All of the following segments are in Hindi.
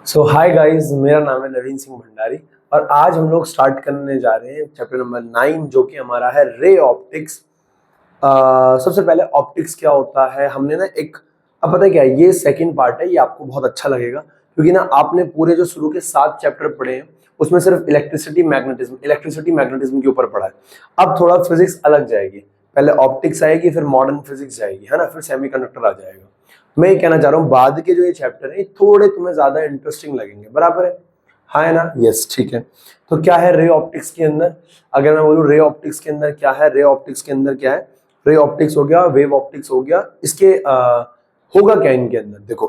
सो हाय गाइस, मेरा नाम है नवीन सिंह भंडारी और आज हम लोग स्टार्ट करने जा रहे हैं चैप्टर नंबर 9 जो कि हमारा है रे ऑप्टिक्स। सबसे पहले ऑप्टिक्स क्या होता है हमने ना एक, अब पता है क्या है, ये सेकंड पार्ट है, ये आपको बहुत अच्छा लगेगा क्योंकि ना आपने पूरे जो शुरू के 7 चैप्टर पढ़े हैं उसमें सिर्फ इलेक्ट्रिसिटी मैग्नेटिज्म के ऊपर पढ़ा है। अब थोड़ा फिजिक्स अलग जाएगी, पहले ऑप्टिक्स आएगी, फिर मॉडर्न फिजिक्स जाएगी, है ना, फिर सेमीकंडक्टर आ जाएगा। मैं ये कहना चाह रहा हूँ बाद के जो ये चैप्टर है थोड़े तुम्हें ज्यादा इंटरेस्टिंग लगेंगे, बराबर है? हाँ है ना? यस, ठीक है। तो क्या है रे ऑप्टिक्स के अंदर? अगर मैं बोलूँ रे ऑप्टिक्स के अंदर क्या है, रे ऑप्टिक्स के अंदर क्या है? रे ऑप्टिक्स हो गया, वेव ऑप्टिक्स हो गया, इसके होगा क्या इनके अंदर? देखो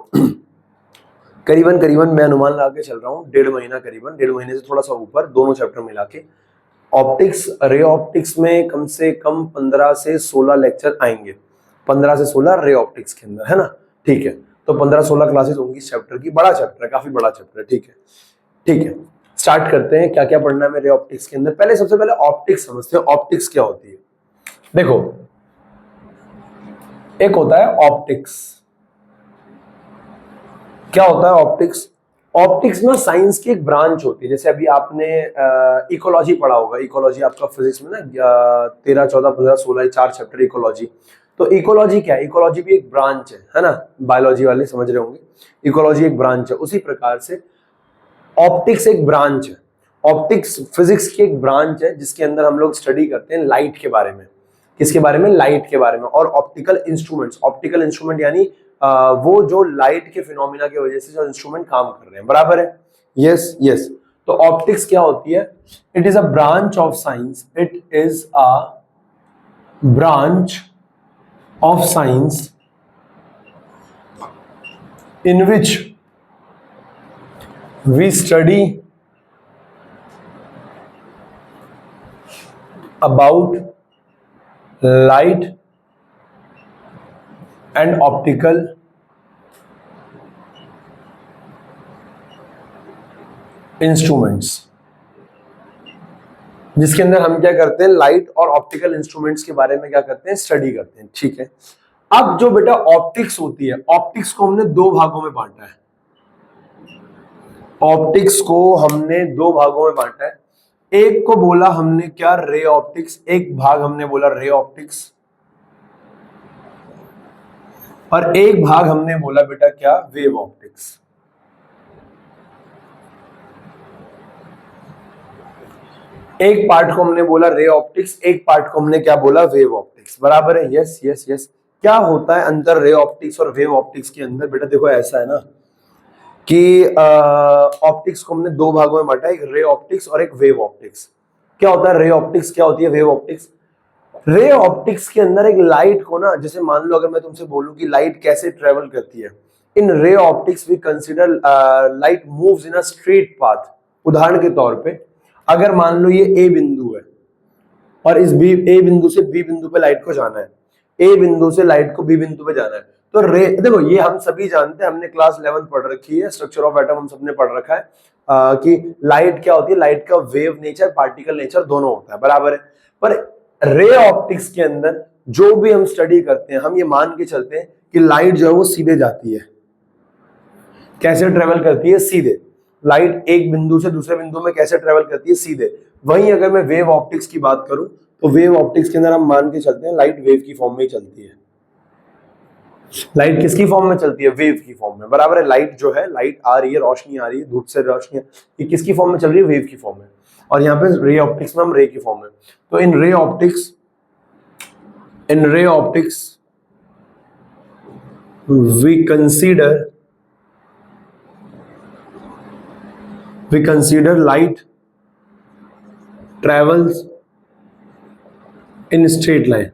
करीबन करीबन मैं अनुमान लगा के चल रहा हूँ 1.5 महीना, करीबन 1.5 महीने से थोड़ा सा ऊपर, दोनों चैप्टर मिला के ऑप्टिक्स, रे ऑप्टिक्स में कम से कम 15 से 16 लेक्चर आएंगे। 15 से 16 रे ऑप्टिक्स के अंदर, है ना? ठीक है, तो 15-16 क्लासेस होंगी इस चैप्टर की। बड़ा चैप्टर है, काफी बड़ा चैप्टर है। ठीक है, ठीक है, स्टार्ट करते हैं। क्या क्या पढ़ना है रे ऑप्टिक्स के अंदर? पहले सबसे पहले ऑप्टिक्स समझते हैं, ऑप्टिक्स क्या होती है। देखो, एक होता है ऑप्टिक्स। क्या होता है ऑप्टिक्स? ऑप्टिक्स में साइंस की एक ब्रांच होती है। जैसे अभी आपने इकोलॉजी पढ़ा होगा, इकोलॉजी आपका फिजिक्स में ना 13, 14, 15, 16 4 चैप्टर इकोलॉजी। तो इकोलॉजी क्या है? इकोलॉजी भी एक ब्रांच है ना? बायोलॉजी वाले समझ रहे होंगे, इकोलॉजी एक ब्रांच है। उसी प्रकार से ऑप्टिक्स एक ब्रांच है। ऑप्टिक्स फिजिक्स की एक ब्रांच है जिसके अंदर हम लोग स्टडी करते हैं लाइट के बारे में। किसके बारे में? लाइट के बारे में। और ऑप्टिकल इंस्ट्रूमेंट्स, ऑप्टिकल इंस्ट्रूमेंट यानी वो जो लाइट के फिनोमिना की वजह से जो इंस्ट्रूमेंट काम कर रहे हैं, बराबर है? Yes yes. तो ऑप्टिक्स क्या होती है? It is a branch of science, it is a branch of science in which we study about light and optical instruments, जिसके अंदर हम क्या करते हैं, लाइट और ऑप्टिकल इंस्ट्रूमेंट्स के बारे में क्या करते हैं, स्टडी करते हैं। ठीक है, अब जो बेटा ऑप्टिक्स होती है, ऑप्टिक्स को हमने 2 भागों में बांटा है। ऑप्टिक्स को हमने 2 भागों में बांटा है। एक को बोला हमने क्या, रे ऑप्टिक्स, एक भाग हमने बोला रे ऑप्टिक्स, और एक भाग हमने बोला बेटा क्या, वेव ऑप्टिक्स। एक पार्ट को हमने बोला रे ऑप्टिक्स, एक पार्ट को हमने क्या बोला, वेव ऑप्टिक्स, बराबर है? Yes yes yes. क्या होता है अंतर रे ऑप्टिक्स और वेव ऑप्टिक्स के अंदर? बेटा देखो ऐसा है ना कि ऑप्टिक्स को हमने 2 भागों में बांटा, एक रे ऑप्टिक्स और एक वेव ऑप्टिक्स। क्या होता है रे ऑप्टिक्स, क्या होती है वेव ऑप्टिक्स? रे ऑप्टिक्स के अंदर एक लाइट को ना, जैसे मान लो अगर मैं तुमसे बोलूं कि लाइट कैसे ट्रेवल करती है, in ray optics we consider light moves in a straight path. उदाहरण के तौर पे अगर मान लो ये ए बिंदु है और इस बी, ए बिंदु से बी बिंदु पे लाइट को जाना है, ए बिंदु से लाइट को बी बिंदु पे जाना है, तो रे, देखो ये हम सभी जानते हैं, हमने क्लास 11 पढ़ रखी है, स्ट्रक्चर ऑफ एटम हम सबने पढ़ रखा है कि लाइट क्या होती है, लाइट का वेव नेचर, पार्टिकल नेचर दोनों होता है, बराबर है? पर रे ऑप्टिक्स के अंदर जो भी हम स्टडी करते हैं, हम ये मान के चलते हैं कि लाइट जो है वो सीधे जाती है। कैसे ट्रेवल करती है? सीधे। लाइट एक बिंदु से दूसरे बिंदु में कैसे ट्रेवल करती है? सीधे। वहीं अगर मैं वेव ऑप्टिक्स की बात करूं तो वेव ऑप्टिक्स के अंदर हम मान के चलते हैं लाइट वेव की फॉर्म में ही चलती है। लाइट किसकी फॉर्म में चलती है? वेव की फॉर्म में, बराबर है? लाइट जो है, लाइट आ रही है, रोशनी आ रही है, धूप से रोशनी, ये किसकी फॉर्म में चल रही है? वेव की फॉर्म में। और यहाँ पे रे ऑप्टिक्स में हम रे की फॉर्म में। तो in ray optics we consider light travels in straight line.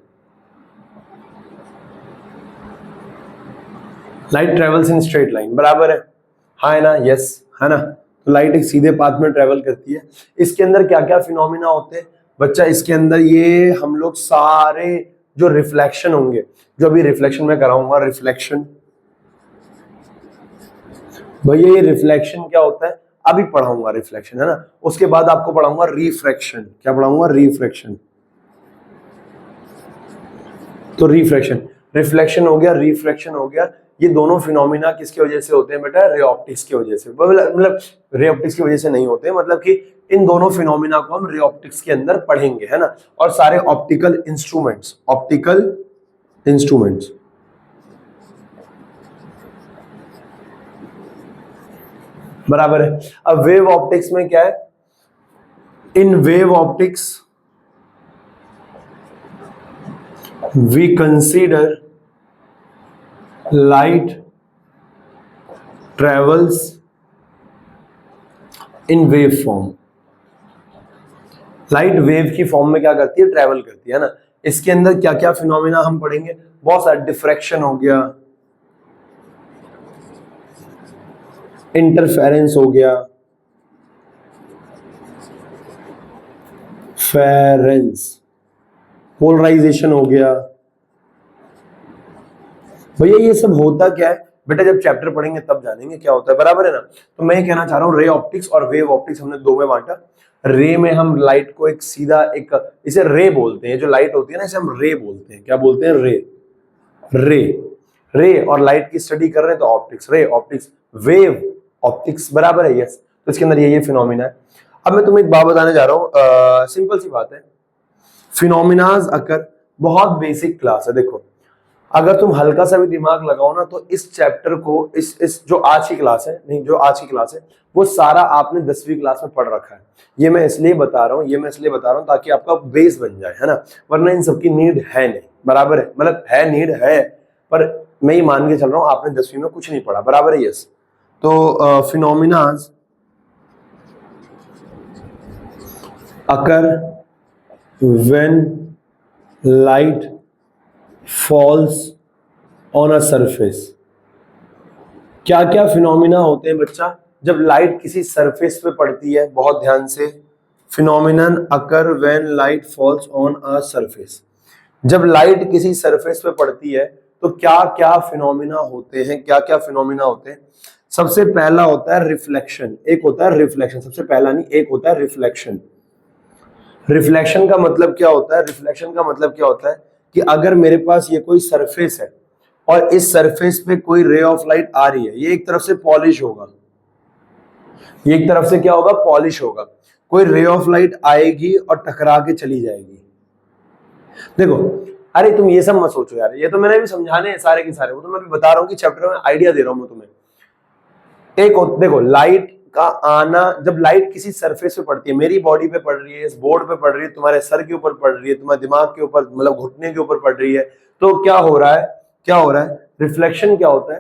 Light travels in straight line, बराबर है? हाँ है ना? यस है ना? तो लाइट एक सीधे पाथ में ट्रेवल करती है। इसके अंदर क्या क्या फिनोमिना होते हैं बच्चा? इसके अंदर ये हम लोग सारे जो रिफ्लेक्शन होंगे, जो अभी रिफ्लेक्शन में कराऊंगा, रिफ्लेक्शन, भैया ये रिफ्लेक्शन क्या होता है अभी पढ़ाऊंगा, रिफ्लेक्शन, है ना? उसके बाद आपको पढ़ाऊंगा रिफ्रैक्शन। क्या पढ़ाऊंगा? रिफ्रैक्शन। तो रिफ्रैक्शन, रिफ्लेक्शन हो गया, रिफ्रैक्शन हो गया, ये दोनों फिनोमिना किसकी वजह से होते हैं बेटा? रे ऑप्टिक्स की वजह से। मतलब रे ऑप्टिक्स की वजह से नहीं होते, मतलब कि इन दोनों फिनोमिना को हम रे ऑप्टिक्स के अंदर पढ़ेंगे, है ना। और सारे ऑप्टिकल इंस्ट्रूमेंट्स बराबर है। अब वेव ऑप्टिक्स में क्या है? In wave optics we consider light travels in wave form. Light wave की फॉर्म में क्या करती है? ट्रेवल करती है ना। इसके अंदर क्या क्या फिनोमिना हम पढ़ेंगे? बहुत सारा, डिफ्रैक्शन हो गया, इंटरफेरेंस हो गया, पोलराइजेशन हो गया। भैया ये सब होता क्या है बेटा? जब चैप्टर पढ़ेंगे तब जानेंगे क्या होता है, बराबर है ना। तो मैं कहना चाह रहा हूँ रे ऑप्टिक्स और वेव ऑप्टिक्स हमने दो में बांटा। रे में हम लाइट को एक सीधा एक, इसे रे बोलते हैं, जो लाइट होती है ना इसे हम रे बोलते हैं। क्या बोलते हैं? रे और लाइट की स्टडी कर रहे हैं तो optics, ray optics, wave optics, बराबर है। यस, तो इसके अंदर ये फिनोमिना है। अब मैं तुम्हें एक बात बताने जा रहा हूँ, सिंपल सी बात है। फिनोमिनाज अकर, बहुत बेसिक क्लास है। देखो अगर तुम हल्का सा भी दिमाग लगाओ ना तो इस चैप्टर को, इस जो आज की क्लास है, नहीं जो आज की क्लास है वो सारा आपने 10वीं क्लास में पढ़ रखा है। ये मैं इसलिए बता रहा हूँ, ताकि आपका बेस बन जाए, है ना। वरना इन सबकी नीड है नहीं, बराबर है। मतलब है, नीड है, पर मैं ये मान के चल रहा हूँ आपने 10वीं में कुछ नहीं पढ़ा, बराबर है। यस, तो phenomenas occur when light falls on a surface. क्या क्या फिनोमिना होते हैं बच्चा जब लाइट किसी सरफेस पे पड़ती है? बहुत ध्यान से, phenomenon occur when light falls on a surface. जब लाइट किसी सरफेस पे पड़ती है तो क्या क्या फिनोमिना होते हैं? क्या क्या फिनोमिना होते हैं? सबसे पहला होता है रिफ्लेक्शन। एक होता है रिफ्लेक्शन, सबसे पहला नहीं, एक होता है रिफ्लेक्शन। रिफ्लेक्शन का मतलब क्या होता है? रिफ्लेक्शन का मतलब क्या होता है कि अगर मेरे पास ये कोई सरफेस है और इस सरफेस पे कोई रे ऑफ लाइट आ रही है, ये एक तरफ से पॉलिश होगा, ये एक तरफ से क्या होगा? पॉलिश होगा। कोई रे ऑफ लाइट आएगी और टकरा के चली जाएगी। देखो, अरे तुम ये सब मत सोचो यार, ये तो मैंने भी समझाने हैं सारे के सारे, वो तो मैं भी बता रहा हूँ कि चैप्टर में आइडिया दे रहा हूँ मैं तुम्हें। एक देखो, लाइट का आना, जब लाइट किसी सरफेस पे पड़ती है, मेरी बॉडी पे पड़ रही है, इस बोर्ड पे पड़ रही है, तुम्हारे सर के ऊपर पड़ रही है, तुम्हारे दिमाग के ऊपर, मतलब घुटने के ऊपर पड़ रही है, तो क्या हो रहा है? रिफ्लेक्शन क्या होता है?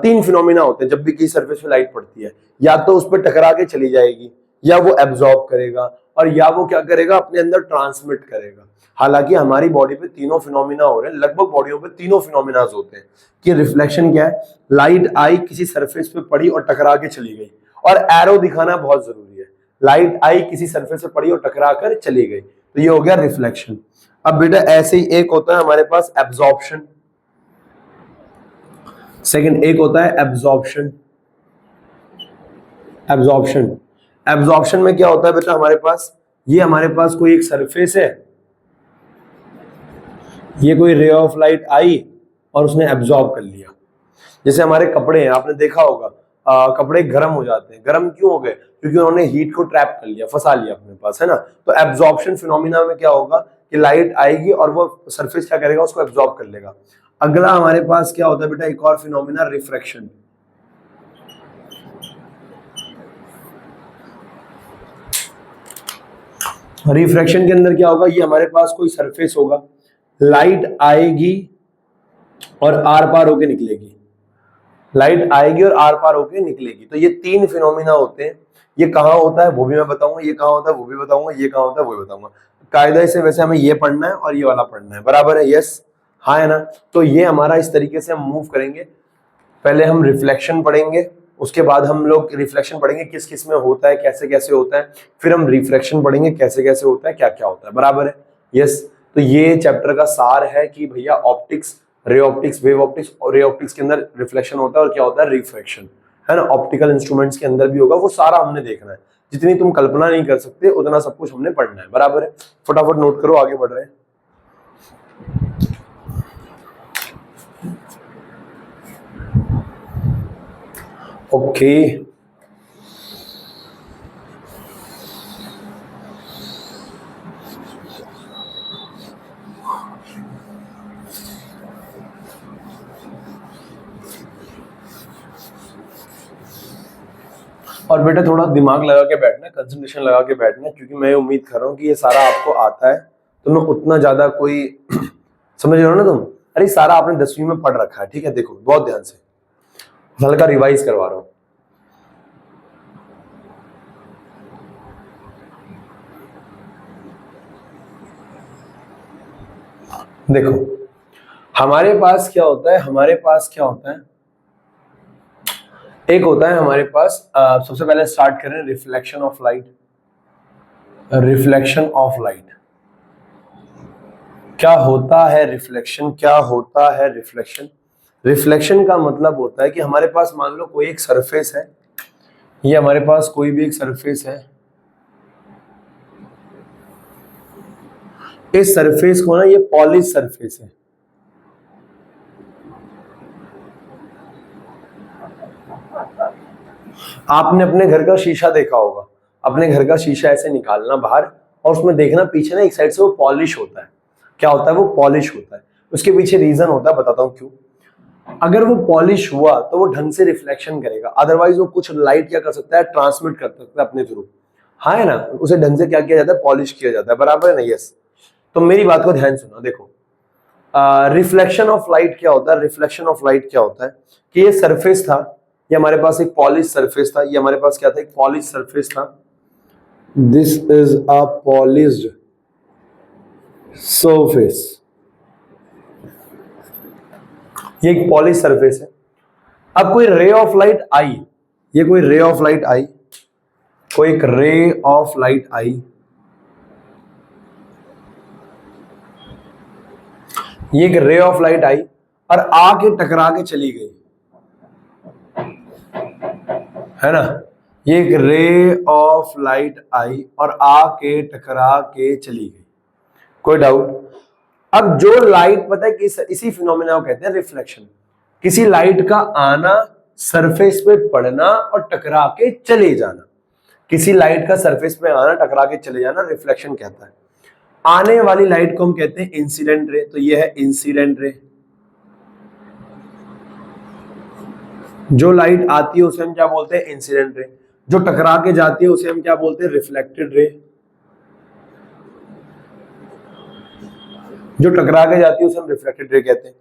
तीन फिनोमिना होते हैं जब भी किसी सरफेस पे लाइट पड़ती है। या तो उस पर टकरा के चली जाएगी, या वो एब्जॉर्ब करेगा, और या वो क्या करेगा? अपने अंदर ट्रांसमिट करेगा। हालांकि हमारी बॉडी पे तीनों फिनोमिना हो रहे हैं, लगभग बॉडियों पे तीनों फिनोमिना होते हैं। कि रिफ्लेक्शन क्या है? लाइट आई, किसी सरफेस पे पड़ी और टकरा के चली गई। और एरो दिखाना बहुत जरूरी है। लाइट आई, किसी सरफेस पे पड़ी और टकरा कर चली गई, तो ये हो गया रिफ्लेक्शन। अब बेटा ऐसे ही एक होता है हमारे पास एब्जॉर्प्शन। सेकंड एक होता है एब्जॉर्प्शन। एब्जॉर्प्शन में क्या होता है बेटा? हमारे पास कोई एक सरफेस है, ये कोई रे ऑफ लाइट आई और उसने एब्जॉर्ब कर लिया। जैसे हमारे कपड़े हैं, आपने देखा होगा, कपड़े गर्म हो जाते हैं। गर्म क्यों हो गए? क्योंकि उन्होंने हीट को ट्रैप कर लिया, फंसा लिया अपने पास, है ना। तो एब्जॉर्प्शन फिनोमिना में क्या होगा कि लाइट आएगी और वो सरफेस क्या करेगा? उसको एब्जॉर्ब कर लेगा। अगला हमारे पास क्या होता है बेटा? एक और फिनोमिना, रिफ्रैक्शन। रिफ्रैक्शन के अंदर क्या होगा? ये हमारे पास कोई सरफेस होगा, लाइट आएगी और आर पार होके निकलेगी, लाइट आएगी और आर पार होके निकलेगी। तो ये तीन फिनोमिना होते हैं। ये कहाँ होता है वो भी मैं बताऊंगा, ये कहाँ होता है वो भी बताऊंगा, ये कहाँ होता है वो भी बताऊंगा। कायदे से वैसे हमें ये पढ़ना है और ये वाला पढ़ना है, बराबर है। यस, हाँ है ना। तो ये हमारा इस तरीके से हम मूव करेंगे। पहले हम रिफ्लेक्शन पढ़ेंगे, उसके बाद हम लोग रिफ्लेक्शन पढ़ेंगे किस किस में होता है, कैसे कैसे होता है, फिर हम रिफ्रैक्शन पढ़ेंगे कैसे कैसे होता है, क्या क्या होता है, बराबर है। यस, तो ये चैप्टर का सार है कि भैया optics, ray optics, wave optics, और रे ऑप्टिक्स के अंदर रिफ्लेक्शन होता है और क्या होता है? रिफ्रैक्शन, है ना। ऑप्टिकल इंस्ट्रूमेंट्स के अंदर भी होगा, वो सारा हमने देखना है। जितनी तुम कल्पना नहीं कर सकते उतना सब कुछ हमने पढ़ना है, बराबर है। फटाफट नोट करो, आगे बढ़ रहे हैं। ओके, और बेटा थोड़ा दिमाग लगा के बैठना, कंसंट्रेशन लगा के बैठना, क्योंकि मैं उम्मीद कर रहा हूँ कि ये सारा आपको आता है, तो मैं उतना ज्यादा कोई समझ रहे हो ना तुम? अरे सारा आपने 10वीं में पढ़ रखा है, ठीक है? देखो बहुत ध्यान से, हल्का रिवाइज करवा रहा हूँ। देखो हमारे पास क्या होता है, हमारे पास क्या होता है, एक होता है हमारे पास, सबसे पहले स्टार्ट करें reflection of light. Reflection of light क्या होता है? रिफ्लेक्शन क्या होता है? रिफ्लेक्शन, रिफ्लेक्शन का मतलब होता है कि हमारे पास मान लो कोई एक सरफेस है, ये हमारे पास कोई भी एक सरफेस है, इस सरफेस को ना, ये पॉलिश सरफेस है, आपने अपने घर का शीशा देखा होगा, अपने घर का शीशा ऐसे निकालना बाहर और उसमें देखना पीछे ना एक साइड से वो पॉलिश होता है। क्या होता है? वो पॉलिश होता है। उसके पीछे रीजन होता है, बताता हूं क्यों। अगर वो पॉलिश हुआ तो वो ढंग से रिफ्लेक्शन करेगा, अदरवाइज वो कुछ लाइट क्या कर सकता है, ट्रांसमिट कर सकता है अपने थ्रू। हाँ है ना, उसे ढंग से क्या किया जाता है, पॉलिश किया जाता है, बराबर है ना? यस। तो मेरी बात को ध्यान सुनो, देखो रिफ्लेक्शन ऑफ लाइट क्या होता है, रिफ्लेक्शन ऑफ लाइट क्या होता है कि ये सरफेस था, ये हमारे पास एक पॉलिश सरफेस था, ये हमारे पास क्या था, एक पॉलिश सरफेस था, this is a polished surface, ये एक पॉलिश सरफेस है। अब कोई रे ऑफ लाइट आई, ये कोई रे ऑफ लाइट आई, कोई एक रे ऑफ लाइट आई, ये एक रे ऑफ लाइट आई और आके टकरा के चली गई, है ना? ये एक रे ऑफ लाइट आई और आके टकरा के चली गई, कोई डाउट? अब जो लाइट, पता है कि इसी फिनोमेना को कहते हैं रिफ्लेक्शन। किसी लाइट का आना, सरफेस पे पड़ना और टकरा के चले जाना, किसी लाइट का सरफेस पे आना, टकरा के चले जाना, रिफ्लेक्शन कहता है। आने वाली लाइट को हम कहते हैं इंसिडेंट रे, तो ये है इंसिडेंट रे। जो लाइट आती है उसे हम क्या बोलते हैं, इंसिडेंट रे। जो टकरा के जाती है उसे हम क्या बोलते हैं, रिफ्लेक्टेड रे। जो टकरा के जाती है उसे हम रिफ्लेक्टेड रे कहते हैं।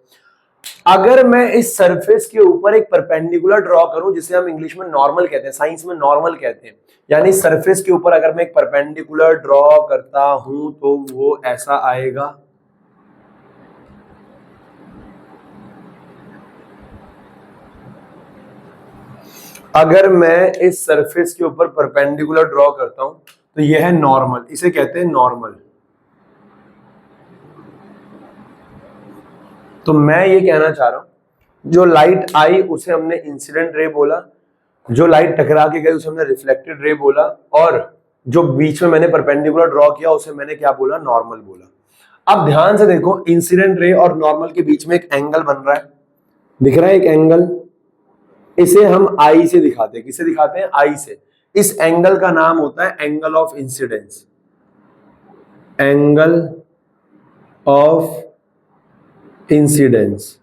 अगर मैं इस सरफेस के ऊपर एक परपेंडिकुलर ड्रॉ करूं, जिसे हम इंग्लिश में नॉर्मल कहते हैं, साइंस में नॉर्मल कहते हैं, यानी सरफेस के ऊपर अगर मैं एक परपेंडिकुलर ड्रॉ करता हूं तो वो ऐसा आएगा। अगर मैं इस सरफेस के ऊपर परपेंडिकुलर ड्रॉ करता हूं तो यह है नॉर्मल, इसे कहते हैं नॉर्मल। तो मैं ये कहना चाह रहा हूं, जो लाइट आई उसे हमने इंसिडेंट रे बोला, जो लाइट टकरा के गई उसे हमने रिफ्लेक्टेड रे बोला, और जो बीच में मैंने परपेंडिकुलर ड्रॉ किया उसे मैंने क्या बोला, नॉर्मल बोला। अब ध्यान से देखो, इंसिडेंट रे और नॉर्मल के बीच में एक एंगल बन रहा है, दिख रहा है एक एंगल, इसे हम आई से दिखाते हैं। किसे दिखाते हैं? आई से। इस एंगल का नाम होता है angle of incidence, angle of incidence,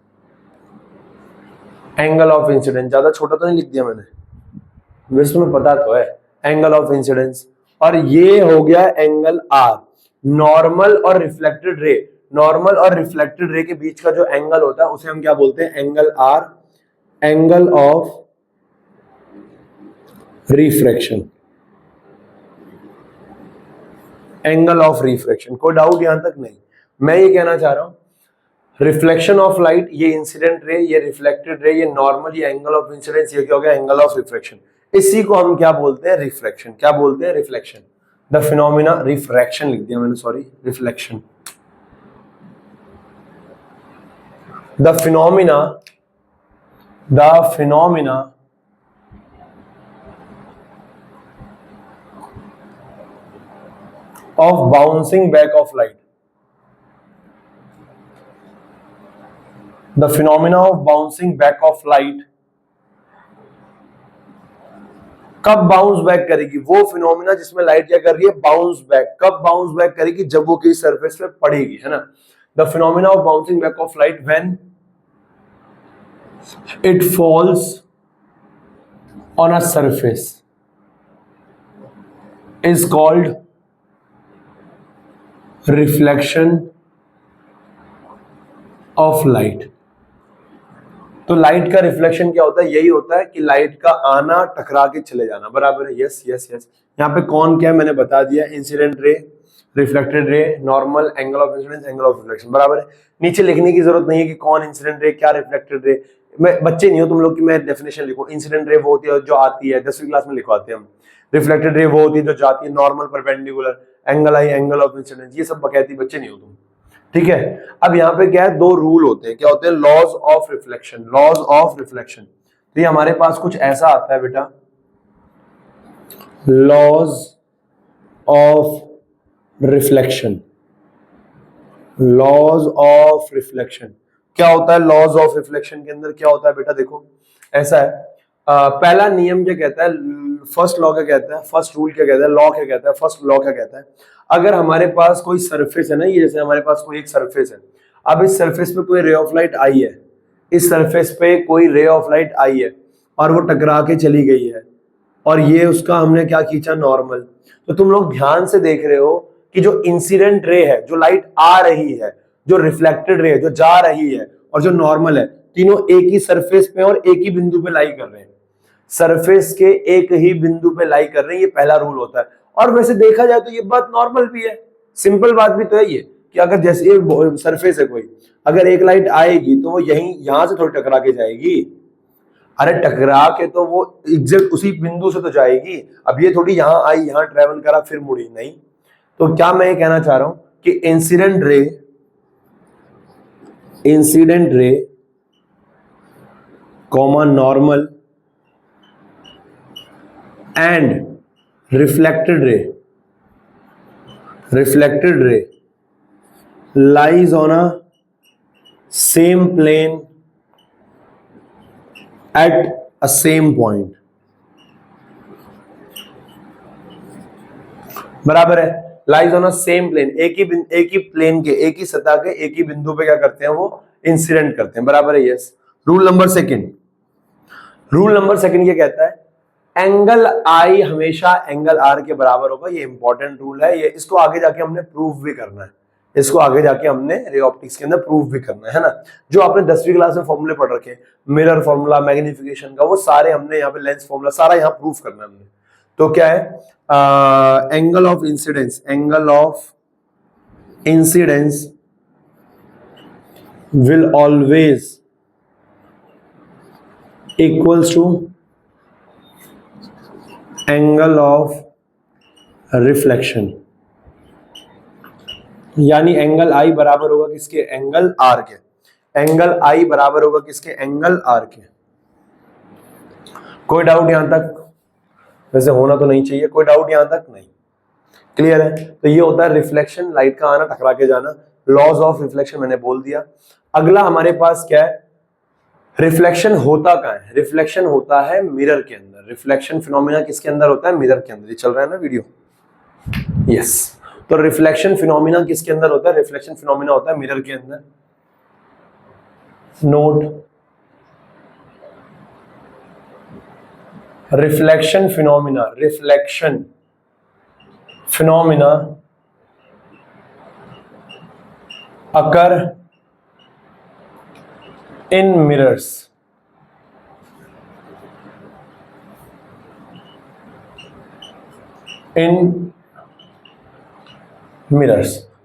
angle of incidence. ज्यादा छोटा तो नहीं लिख दिया मैंने, वैसे तुम्हें पता तो है, एंगल ऑफ इंसिडेंस। और ये हो गया एंगल आर। नॉर्मल और रिफ्लेक्टेड रे, नॉर्मल और रिफ्लेक्टेड रे के बीच का जो एंगल होता है उसे हम क्या बोलते हैं, angle R, angle of refraction, angle of refraction. कोई डाउट यहां तक? नहीं। मैं ये कहना चाह रहा हूं, रिफ्लेक्शन ऑफ लाइट, ये इंसिडेंट रे, ये रिफ्लेक्टेड रे, ये नॉर्मल, ये एंगल ऑफ इंसिडेंस, ये क्या हो गया, एंगल ऑफ रिफ्रैक्शन। इसी को हम क्या बोलते हैं, रिफ्रैक्शन। क्या बोलते हैं? रिफ्लेक्शन। द फिनोमिना, रिफ्रैक्शन लिख दिया मैंने, sorry, reflection. The phenomena, the phenomena of bouncing back of light, the phenomena of bouncing back of light कब बाउंस बैक करेगी? वो फिनोमिना जिसमें लाइट क्या कर रही है, बाउंस बैक। कब बाउंस बैक करेगी? जब वो किसी सरफेस पे पड़ेगी, है ना। The phenomena of bouncing back of light when it falls on a surface is called reflection of light. तो लाइट का रिफ्लेक्शन क्या होता है? यही होता है कि लाइट का आना, टकरा के चले जाना, बराबर है। Yes yes yes. यहाँ पे कौन क्या है मैंने बता दिया, incident ray, reflected ray, normal, angle of incidence, angle of reflection, बराबर है। नीचे लिखने की जरूरत नहीं है कि कौन इंसिडेंट रे, क्या रिफ्लेक्टेड रे। मैं बच्चे नहीं हो तुम लोग कि मैं डेफिनेशन लिखूं। इंसिडेंट रे वो होती है जो आती है 10वीं क्लास में लिखवाते हैं हम। रिफ्लेक्टेड रे वो होती है जो जाती है normal, perpendicular, angle I, angle of incidence, ये सब बकैती बच्चे नहीं हो तुम, ठीक है। अब यहाँ पे क्या है, दो रूल होते हैं। क्या होते हैं? Laws of reflection, laws of reflection. तो ये हमारे पास कुछ ऐसा आता है बेटा, laws of reflection. Laws of reflection क्या होता है? लॉज ऑफ रिफ्लेक्शन के अंदर क्या होता है बेटा, देखो ऐसा है। पहला नियम क्या कहता है, फर्स्ट लॉ क्या कहता है, फर्स्ट रूल क्या कहता है, लॉ क्या कहता है, फर्स्ट लॉ क्या कहता है? अगर हमारे पास कोई सरफेस है ना, ये जैसे हमारे पास कोई एक सरफेस है, अब इस सरफेस पे कोई रे ऑफ लाइट आई है, इस सरफेस पे कोई रे ऑफ लाइट आई है और वो टकरा के चली गई है, और ये उसका हमने क्या खींचा, नॉर्मल। तो तुम लोग ध्यान से देख रहे हो कि जो इंसिडेंट रे है, जो लाइट आ रही है, जो रिफ्लेक्टेड रे है, जो जा रही है, और जो नॉर्मल है, तीनों एक ही सरफेस पे और एक ही बिंदु पे लाई कर रहे हैं। सरफेस के एक ही बिंदु पे लाई कर रहे हैं, ये पहला रूल होता है। और वैसे देखा जाए तो ये बात नॉर्मल भी है, सिंपल बात भी तो है ये, कि अगर जैसे एक सरफेस है कोई, अगर एक लाइट आएगी तो वो यहीं यहां से थोड़ी टकरा के जाएगी। अरे टकरा के तो वो एग्जैक्ट उसी बिंदु से तो जाएगी। अब ये थोड़ी यहां आई, यहां ट्रेवल करा, फिर मुड़ी नहीं। तो क्या मैं ये कहना चाह रहा हूं कि incident ray comma normal and reflected ray lies on a same plane at a same point, बराबर है। Lies on a same plane, एक ही प्लेन के, एक ही सतह के एक ही बिंदु पे क्या करते हैं, वो इंसिडेंट करते हैं, बराबर है। यस। रूल नंबर सेकंड ये कहता है एंगल आई हमेशा एंगल आर के बराबर होगा। ये इंपॉर्टेंट रूल है, ये इसको आगे जाके हमने प्रूव भी करना है। इसको आगे जाके हमने रे ऑप्टिक्स के अंदर प्रूव भी करना है ना। जो आपने 10वीं क्लास में फॉर्मूले पढ़ रखे, मिरर फॉर्मूला, मैग्निफिकेशन का, वो सारे हमने यहाँ पे, लेंस फॉर्मूला सारा यहाँ प्रूव करना है हमने। तो क्या है, angle of incidence will always equals to angle of reflection, यानी एंगल आई बराबर होगा किसके, एंगल आर के। एंगल आई बराबर होगा किसके, एंगल आर के। कोई डाउट यहां तक? वैसे होना तो नहीं चाहिए, कोई डाउट यहां तक नहीं, क्लियर है। तो ये होता है रिफ्लेक्शन, लाइट का आना, टकरा के जाना, लॉज ऑफ रिफ्लेक्शन मैंने बोल दिया। अगला हमारे पास क्या है, रिफ्लेक्शन होता कहां है? रिफ्लेक्शन होता है मिरर के अंदर। रिफ्लेक्शन फिनोमिना किसके अंदर होता है, मिरर के अंदर। ये चल रहा है ना वीडियो, यस। तो रिफ्लेक्शन फिनोमिना किसके अंदर होता है, रिफ्लेक्शन फिनोमिना होता है मिरर के अंदर। नोट, रिफ्लेक्शन फिनोमिना अकर इन मिरर्स।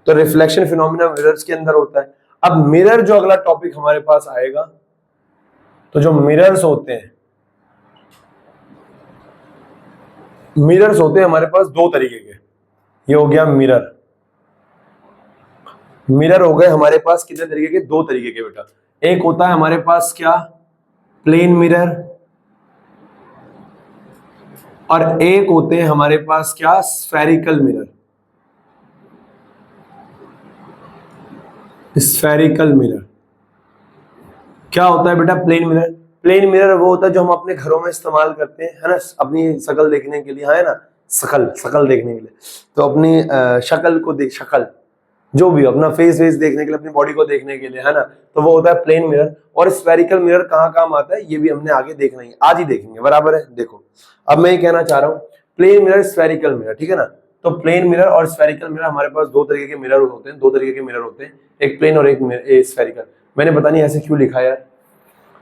तो रिफ्लेक्शन फिनोमिना मिरर्स के अंदर होता है। अब मिरर जो अगला टॉपिक हमारे पास आएगा, तो जो मिरर्स होते हैं हमारे पास दो तरीके के। ये हो गया मिरर हो गए हमारे पास कितने तरीके के, दो तरीके के बेटा। एक होता है हमारे पास क्या, प्लेन मिरर, और एक होते हैं हमारे पास क्या, स्फेरिकल मिरर। क्या होता है बेटा प्लेन प्लेन मिरर वो होता है जो हम अपने घरों में इस्तेमाल करते हैं, है ना, अपनी शक्ल देखने के लिए, है ना, शक्ल देखने के लिए, तो अपनी शक्ल को देख, शक्ल जो भी हो, अपना फेस देखने के लिए, अपनी बॉडी को देखने के लिए, है ना, तो वो होता है प्लेन मिरर। और स्फेरिकल मिरर कहाँ काम आता है ये भी हमने आगे देखना ही, आज ही देखेंगे, बराबर है। देखो अब मैं ये कहना चाह रहा हूँ, प्लेन मिरर, स्फेरिकल मिरर, ठीक है ना। तो प्लेन मिरर और स्फेरिकल मिरर, हमारे पास दो तरीके के मिरर होते हैं, एक प्लेन और एक स्फेरिकल। मैंने पता नहीं ऐसे क्यों लिखा यार,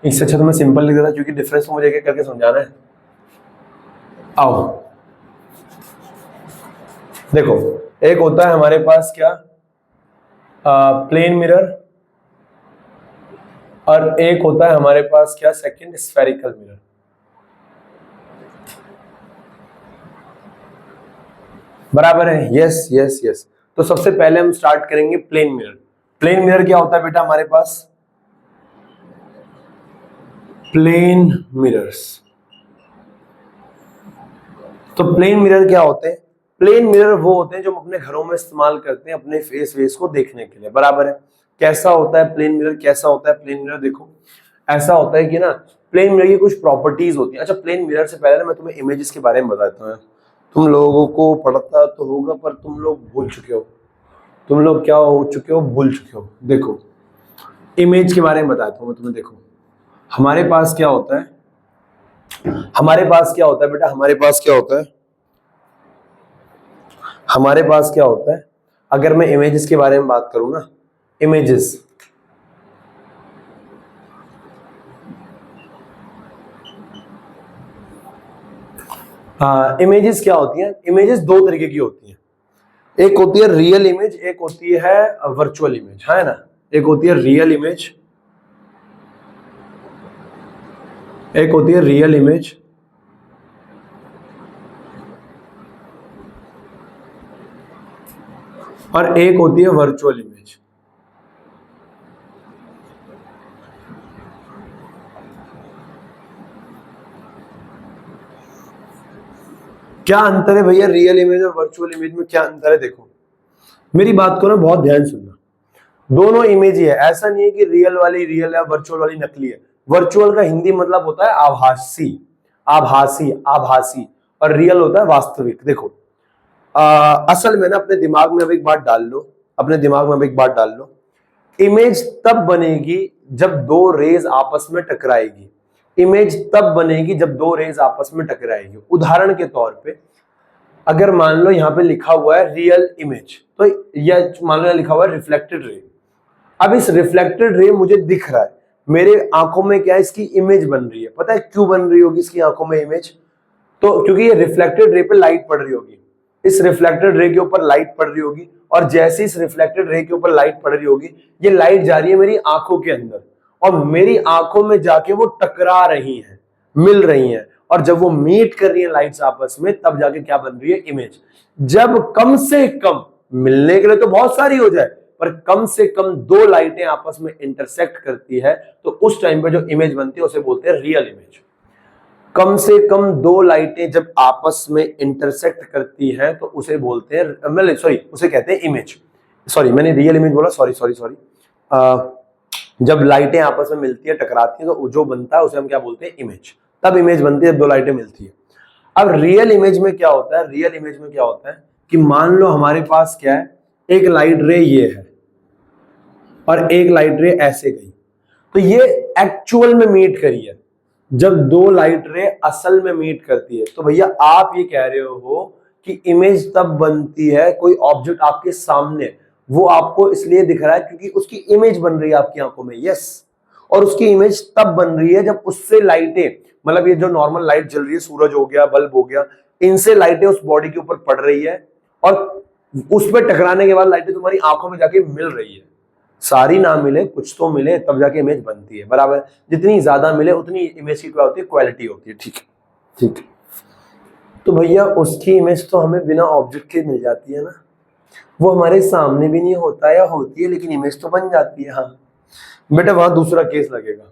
इससे अच्छा तो मैं सिंपल लिख देता, क्योंकि डिफरेंस मुझे एक करके समझाना है। आओ देखो, एक होता है हमारे पास क्या, प्लेन मिरर, और एक होता है हमारे पास क्या, सेकंड, स्फेरिकल मिरर। बराबर है, यस यस यस। तो सबसे पहले हम स्टार्ट करेंगे प्लेन मिरर। प्लेन मिरर क्या होता है बेटा हमारे पास, प्लेन मिरर्स। तो प्लेन मिरर क्या होते हैं, प्लेन मिरर वो होते हैं जो हम अपने घरों में इस्तेमाल करते हैं अपने फेस को देखने के लिए, बराबर है। कैसा होता है प्लेन मिरर, कैसा होता है प्लेन मिरर, देखो ऐसा होता है कि ना, प्लेन मिरर की कुछ प्रॉपर्टीज होती है। अच्छा, प्लेन मिरर से पहले ना मैं तुम्हें इमेजेस के बारे में बताता हूँ। तुम लोगों को पढ़ता तो होगा पर तुम लोग भूल चुके हो, तुम लोग क्या हो चुके हो, भूल चुके हो। देखो इमेज के बारे में बताता हूँ मैं तुम्हें। देखो हमारे पास क्या होता है, हमारे पास क्या होता है बेटा, हमारे पास क्या होता है, हमारे पास क्या होता है, अगर मैं इमेजेस के बारे में बात करूं ना, इमेजेस, इमेजेस क्या होती हैं, इमेजेस दो तरीके की होती हैं। एक होती है रियल इमेज, एक होती है वर्चुअल इमेज, है ना। एक होती है रियल इमेज, एक होती है रियल इमेज, और एक होती है वर्चुअल इमेज। क्या अंतर है भैया रियल इमेज और वर्चुअल इमेज में, क्या अंतर है? देखो मेरी बात को ना बहुत ध्यान सुनना, दोनों इमेज ही है, ऐसा नहीं है कि रियल वाली रियल है, वर्चुअल वाली नकली है। वर्चुअल का हिंदी मतलब होता है आभासी, आभासी, आभासी, और रियल होता है वास्तविक। देखो असल में ना, अपने दिमाग में अब एक बात डाल लो, अपने दिमाग में अब एक बात डाल लो, इमेज तब बनेगी जब दो रेज आपस में टकराएगी। इमेज तब बनेगी जब दो रेज आपस में टकराएगी। उदाहरण के तौर पे अगर मान लो यहाँ पे लिखा हुआ है रियल इमेज, तो यह मान लो लिखा हुआ है रिफ्लेक्टेड रे। अब इस रिफ्लेक्टेड रे मुझे दिख रहा है, मेरे आंखों में क्या है, इसकी इमेज बन रही है। पता है क्यों बन रही होगी इसकी आंखों में इमेज? तो क्योंकि ये रिफ्लेक्टेड रे पे लाइट पड़ रही होगी, इस रिफ्लेक्टेड रे के ऊपर लाइट पड़ रही होगी, और जैसे इस रिफ्लेक्टेड रे के ऊपर लाइट पड़ रही होगी, ये लाइट जा रही है मेरी आंखों के अंदर, और मेरी आंखों में जाके वो टकरा रही है, मिल रही है, और जब वो मीट कर रही है लाइट्स आपस में, तब जाके क्या बन रही है, इमेज। जब कम से कम, मिलने के लिए तो बहुत सारी हो जाए, पर कम से कम दो लाइटें आपस में इंटरसेक्ट करती है, तो उस टाइम पे जो इमेज बनती है उसे बोलते हैं रियल इमेज। कम से कम दो लाइटें जब आपस में इंटरसेक्ट करती हैं तो उसे बोलते हैं, सॉरी उसे कहते हैं इमेज। सॉरी मैंने रियल इमेज बोला, सॉरी सॉरी सॉरी। जब लाइटें आपस में मिलती है, टकराती हैं, तो जो बनता है उसे हम क्या बोलते हैं, इमेज। तब इमेज बनती है जब दो लाइटें मिलती है। अब रियल इमेज में क्या होता है, रियल इमेज में क्या होता है कि मान लो हमारे पास क्या है, एक लाइट रे ये है और एक लाइट रे ऐसे गई, तो ये एक्चुअल में मीट करी है। जब दो लाइट रे असल में मीट करती है, तो भैया आप ये कह रहे हो कि इमेज तब बनती है, कोई ऑब्जेक्ट आपके सामने, वो आपको इसलिए दिख रहा है क्योंकि उसकी इमेज बन रही है आपकी आंखों में, यस। और उसकी इमेज तब बन रही है जब उससे लाइटें, मतलब ये जो नॉर्मल लाइट जल रही है, सूरज हो गया, बल्ब हो गया, इनसे लाइटें उस बॉडी के ऊपर पड़ रही है, और उस पर टकराने के बाद लाइटें तुम्हारी आंखों में जाके मिल रही है। सारी ना मिले, कुछ तो मिले, तब जाके इमेज बनती है, बराबर। जितनी ज्यादा मिले उतनी इमेज की क्या होती है, क्वालिटी होती है, ठीक है, ठीक है। तो भैया उसकी इमेज तो हमें बिना ऑब्जेक्ट के मिल जाती है ना, वो हमारे सामने भी नहीं होता या होती है, लेकिन इमेज तो बन जाती है। हाँ बेटा, वहां दूसरा केस लगेगा,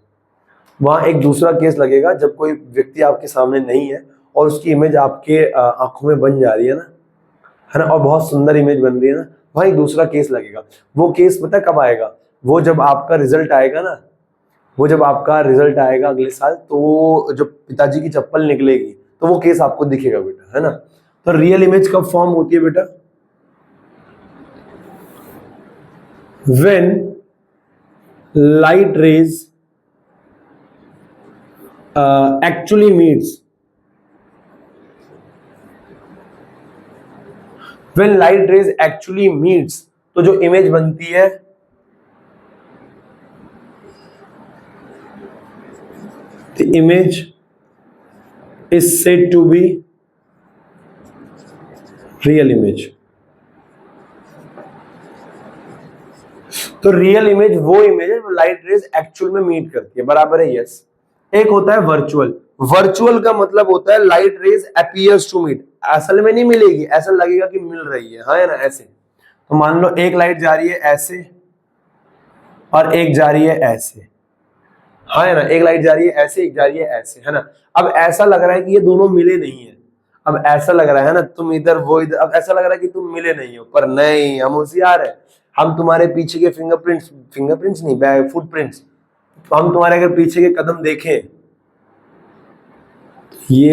वहां एक दूसरा केस लगेगा, जब कोई व्यक्ति आपके सामने नहीं है और उसकी इमेज आपके आंखों में बन जा रही है ना, और बहुत सुंदर इमेज बन रही है ना, वहां एक दूसरा केस लगेगा। वो केस पता है कब आएगा? वो जब आपका रिजल्ट आएगा ना, वो जब आपका रिजल्ट आएगा अगले साल तो जब पिताजी की चप्पल निकलेगी तो वो केस आपको दिखेगा बेटा, है ना। तो रियल इमेज कब फॉर्म होती है बेटा? When light rays actually meets, when light rays actually meets, तो जो इमेज बनती है the image is said to be real image। तो रियल इमेज वो इमेज है जो लाइट रेज एक्चुअल में मीट करती है, बराबर है, यस। एक होता है वर्चुअल। वर्चुअल का मतलब होता है light rays appears to meet, असल में नहीं मिलेगी, ऐसा लगेगा कि मिल रही है, हाँ है ना, ऐसे। तो मान लो एक लाइट जा रही है ऐसे और एक जा रही है ऐसे, हाँ है ना, एक लाइट जा रही है ऐसे, एक जा रही है ऐसे, है ना। अब ऐसा लग रहा है कि ये दोनों मिले नहीं है, अब ऐसा लग रहा है ना, तुम इधर वो इधर, अब ऐसा लग रहा है कि तुम मिले नहीं हो, पर नहीं, हम होशियार है। हम तुम्हारे पीछे के फिंगरप्रिंट्स, फिंगरप्रिंट्स नहीं, बैग फुटप्रिंट्स, हम तुम्हारे अगर पीछे के कदम देखें, ये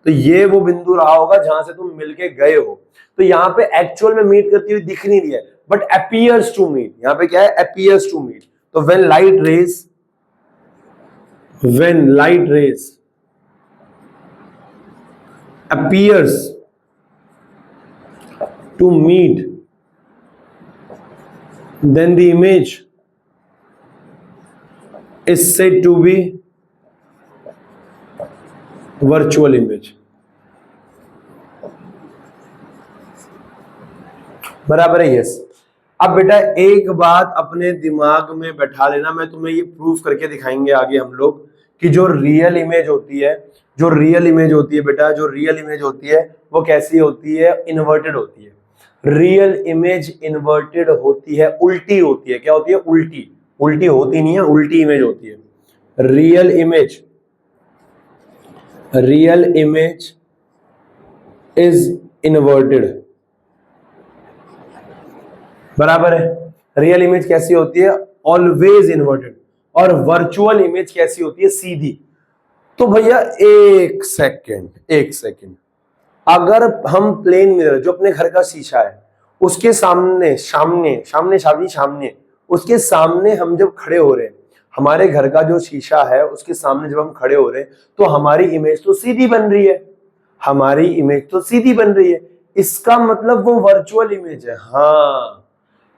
तो ये वो बिंदु रहा होगा जहां से तुम मिलके गए हो। तो यहाँ पे एक्चुअल में मीट करती हुई दिख नहीं रही है, बट अपीयर्स टू मीट, यहाँ पे क्या है, अपीयर्स टू मीट। तो when light rays appears to meet, then the image is said to be virtual image। बराबर है, यस। अब बेटा एक बात अपने दिमाग में बैठा लेना, मैं तुम्हें ये प्रूफ करके दिखाएंगे आगे हम लोग कि जो रियल इमेज होती है, जो रियल इमेज होती है बेटा, जो रियल इमेज होती है वो कैसी होती है, इन्वर्टेड होती है। रियल इमेज इन्वर्टेड होती है, उल्टी होती है। क्या होती है? उल्टी। उल्टी होती नहीं है, उल्टी इमेज होती है। रियल इमेज इज इन्वर्टेड, बराबर है। रियल इमेज कैसी होती है? Always inverted. और वर्चुअल इमेज कैसी होती है? सीधी। तो भैया एक सेकंड, अगर हम प्लेन मिरर, जो अपने घर का शीशा है, उसके सामने उसके सामने हम जब खड़े हो रहे हैं, हमारे घर का जो शीशा है उसके सामने जब हम खड़े हो रहे हैं, तो हमारी इमेज तो सीधी बन रही है, हमारी इमेज तो सीधी बन रही है। इसका मतलब वो वर्चुअल इमेज है। हाँ,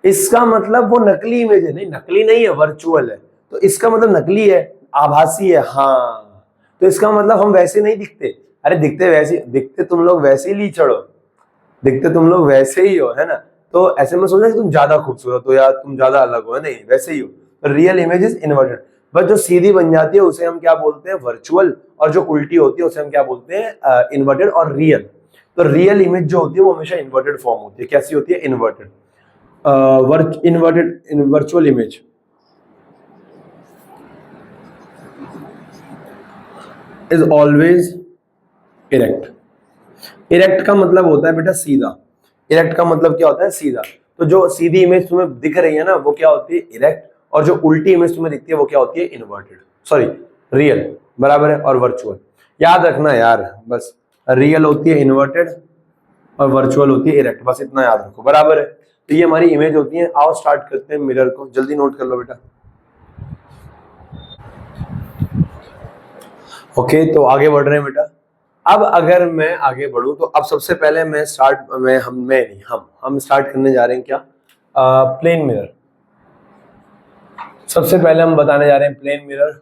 इसका मतलब वो नकली इमेज है। नहीं, नकली नहीं है, वर्चुअल है। तो इसका मतलब नकली है, आभासी है। हाँ, तो इसका मतलब हम वैसे नहीं दिखते। अरे दिखते तुम लोग वैसे ही लीचड़ो, दिखते तुम लोग वैसे ही हो, है ना। तो ऐसे में सोचना कि तुम ज्यादा खूबसूरत हो या तुम ज्यादा अलग हो, नहीं, वैसे ही हो। तो रियल इमेज इज इन्वर्टेड। बस जो सीधी बन जाती है उसे हम क्या बोलते हैं? वर्चुअल। और जो उल्टी होती है उसे हम क्या बोलते हैं? इन्वर्टेड और रियल। तो रियल इमेज जो होती है वो हमेशा इन्वर्टेड फॉर्म होती है। कैसी होती है? Inverted. inverted in virtual image is always erect। erect का मतलब होता है बेटा सीधा। erect का मतलब क्या होता है? सीधा। तो जो सीधी इमेज तुम्हें दिख रही है ना, वो क्या होती है? erect। और जो उल्टी इमेज तुम्हें दिखती है वो क्या होती है? इन्वर्टेड, सॉरी, रियल, बराबर है। और वर्चुअल याद रखना यार, बस रियल होती है इन्वर्टेड और वर्चुअल होती है इरेक्ट, बस इतना याद रखो, बराबर है। तो ये हमारी इमेज होती है। आओ स्टार्ट करते हैं मिरर को, जल्दी नोट कर लो बेटा। ओके, तो आगे बढ़ रहे हैं बेटा। अब अगर मैं आगे बढ़ूं तो अब सबसे पहले हम स्टार्ट करने जा रहे हैं क्या? Plane mirror. सबसे पहले हम बताने जा रहे हैं प्लेन मिरर।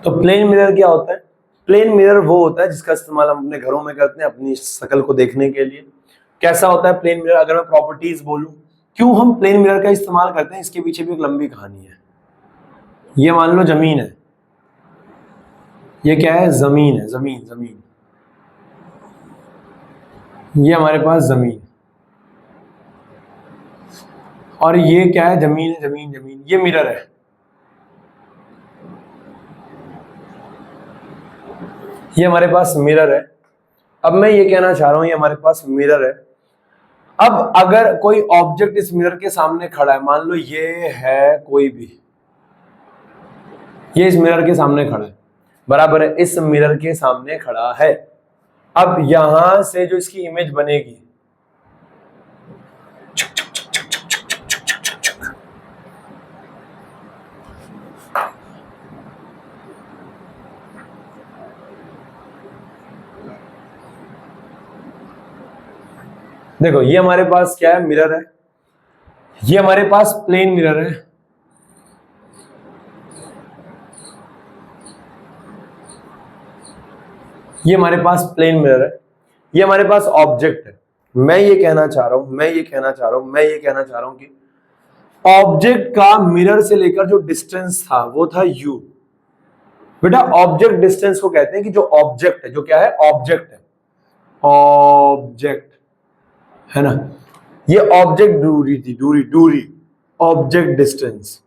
तो प्लेन मिरर क्या होता है? प्लेन मिरर वो होता है जिसका इस्तेमाल हम अपने घरों में करते हैं अपनी शक्ल को देखने के लिए। कैसा होता है प्लेन मिरर? अगर मैं प्रॉपर्टीज बोलूं, क्यों हम प्लेन मिरर का इस्तेमाल करते हैं, इसके पीछे भी एक लंबी कहानी है। ये मान लो जमीन है, ये क्या है? जमीन है, जमीन। ये हमारे पास जमीन, और ये क्या है? जमीन। ये मिरर है। ये हमारे पास मिरर है। अब मैं ये कहना चाह रहा हूं, ये हमारे पास मिरर है। अब अगर कोई ऑब्जेक्ट इस मिरर के सामने खड़ा है, मान लो ये है कोई भी, ये इस मिरर के सामने खड़ा है, बराबर है, इस मिरर के सामने खड़ा है। अब यहां से जो इसकी इमेज बनेगी, देखो ये हमारे पास क्या है, मिरर है, ये हमारे पास प्लेन मिरर है, ये हमारे पास प्लेन मिरर है, ये हमारे पास ऑब्जेक्ट है। मैं ये कहना चाह रहा हूं कि ऑब्जेक्ट का मिरर से लेकर जो डिस्टेंस था वो था u। बेटा ऑब्जेक्ट डिस्टेंस को कहते हैं कि जो ऑब्जेक्ट है, जो क्या है, ऑब्जेक्ट है, ऑब्जेक्ट है ना, ये ऑब्जेक्ट दूरी थी, दूरी ऑब्जेक्ट डिस्टेंस।